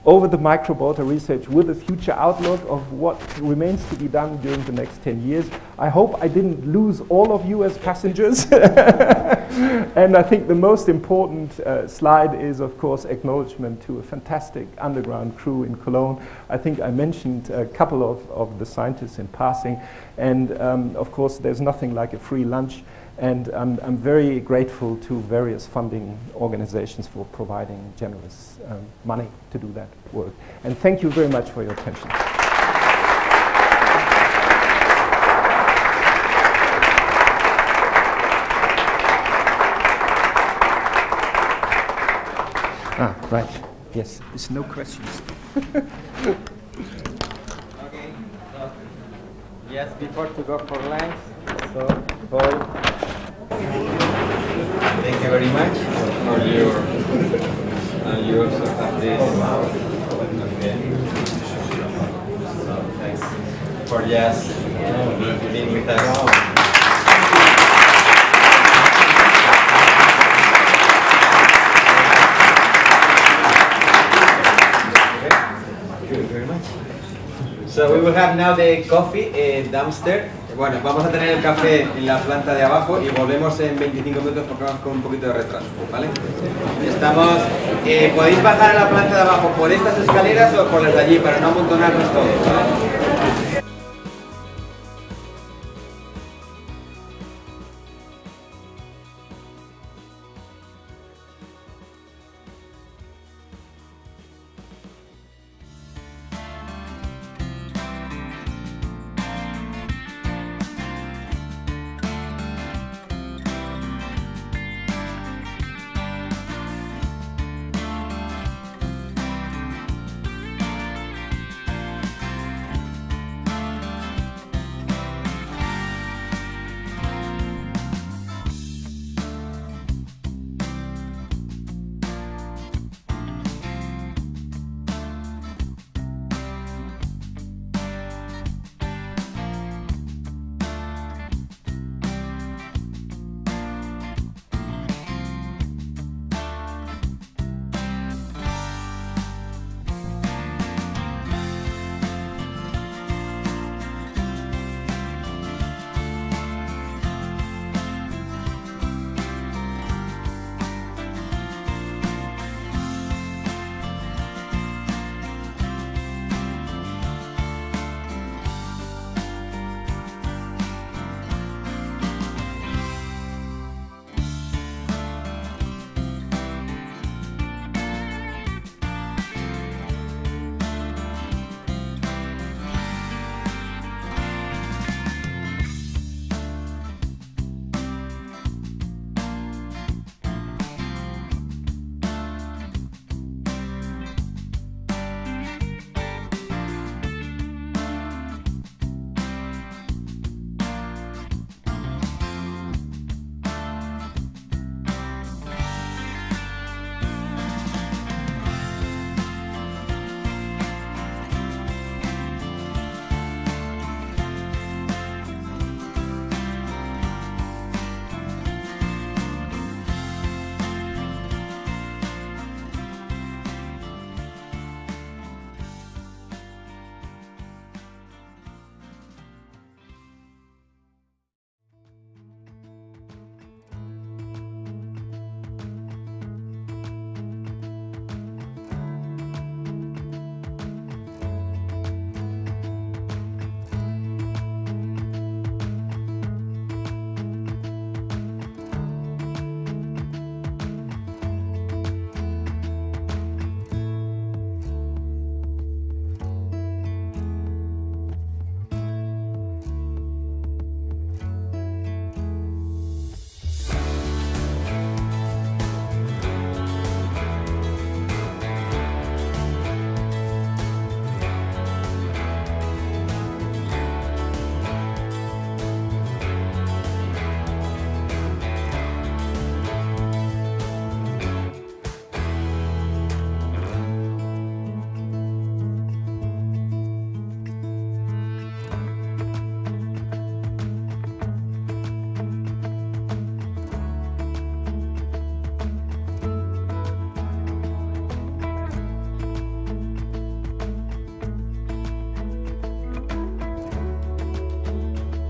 over the microbiota research with a future outlook of what remains to be done during the next 10 years. I hope I didn't lose all of you as passengers. And I think the most important slide is, of course, acknowledgement to a fantastic underground crew in Cologne. I think I mentioned a couple of the scientists in passing. And of course, there's nothing like a free lunch. And I'm very grateful to various funding organizations for providing generous money to do that work. And thank you very much for your attention. Right. Yes, there's no questions. Okay. Yes, before to go for lunch, so Paul, thank you very much for your, and you also have this. Okay. So thanks for just being with us. So we will have now the coffee downstairs. Bueno, vamos a tener el café en la planta de abajo y volvemos en 25 minutos porque vamos con un poquito de retraso, ¿vale? Estamos, podéis bajar a la planta de abajo por estas escaleras o por las de allí para no amontonarnos todos, ¿vale?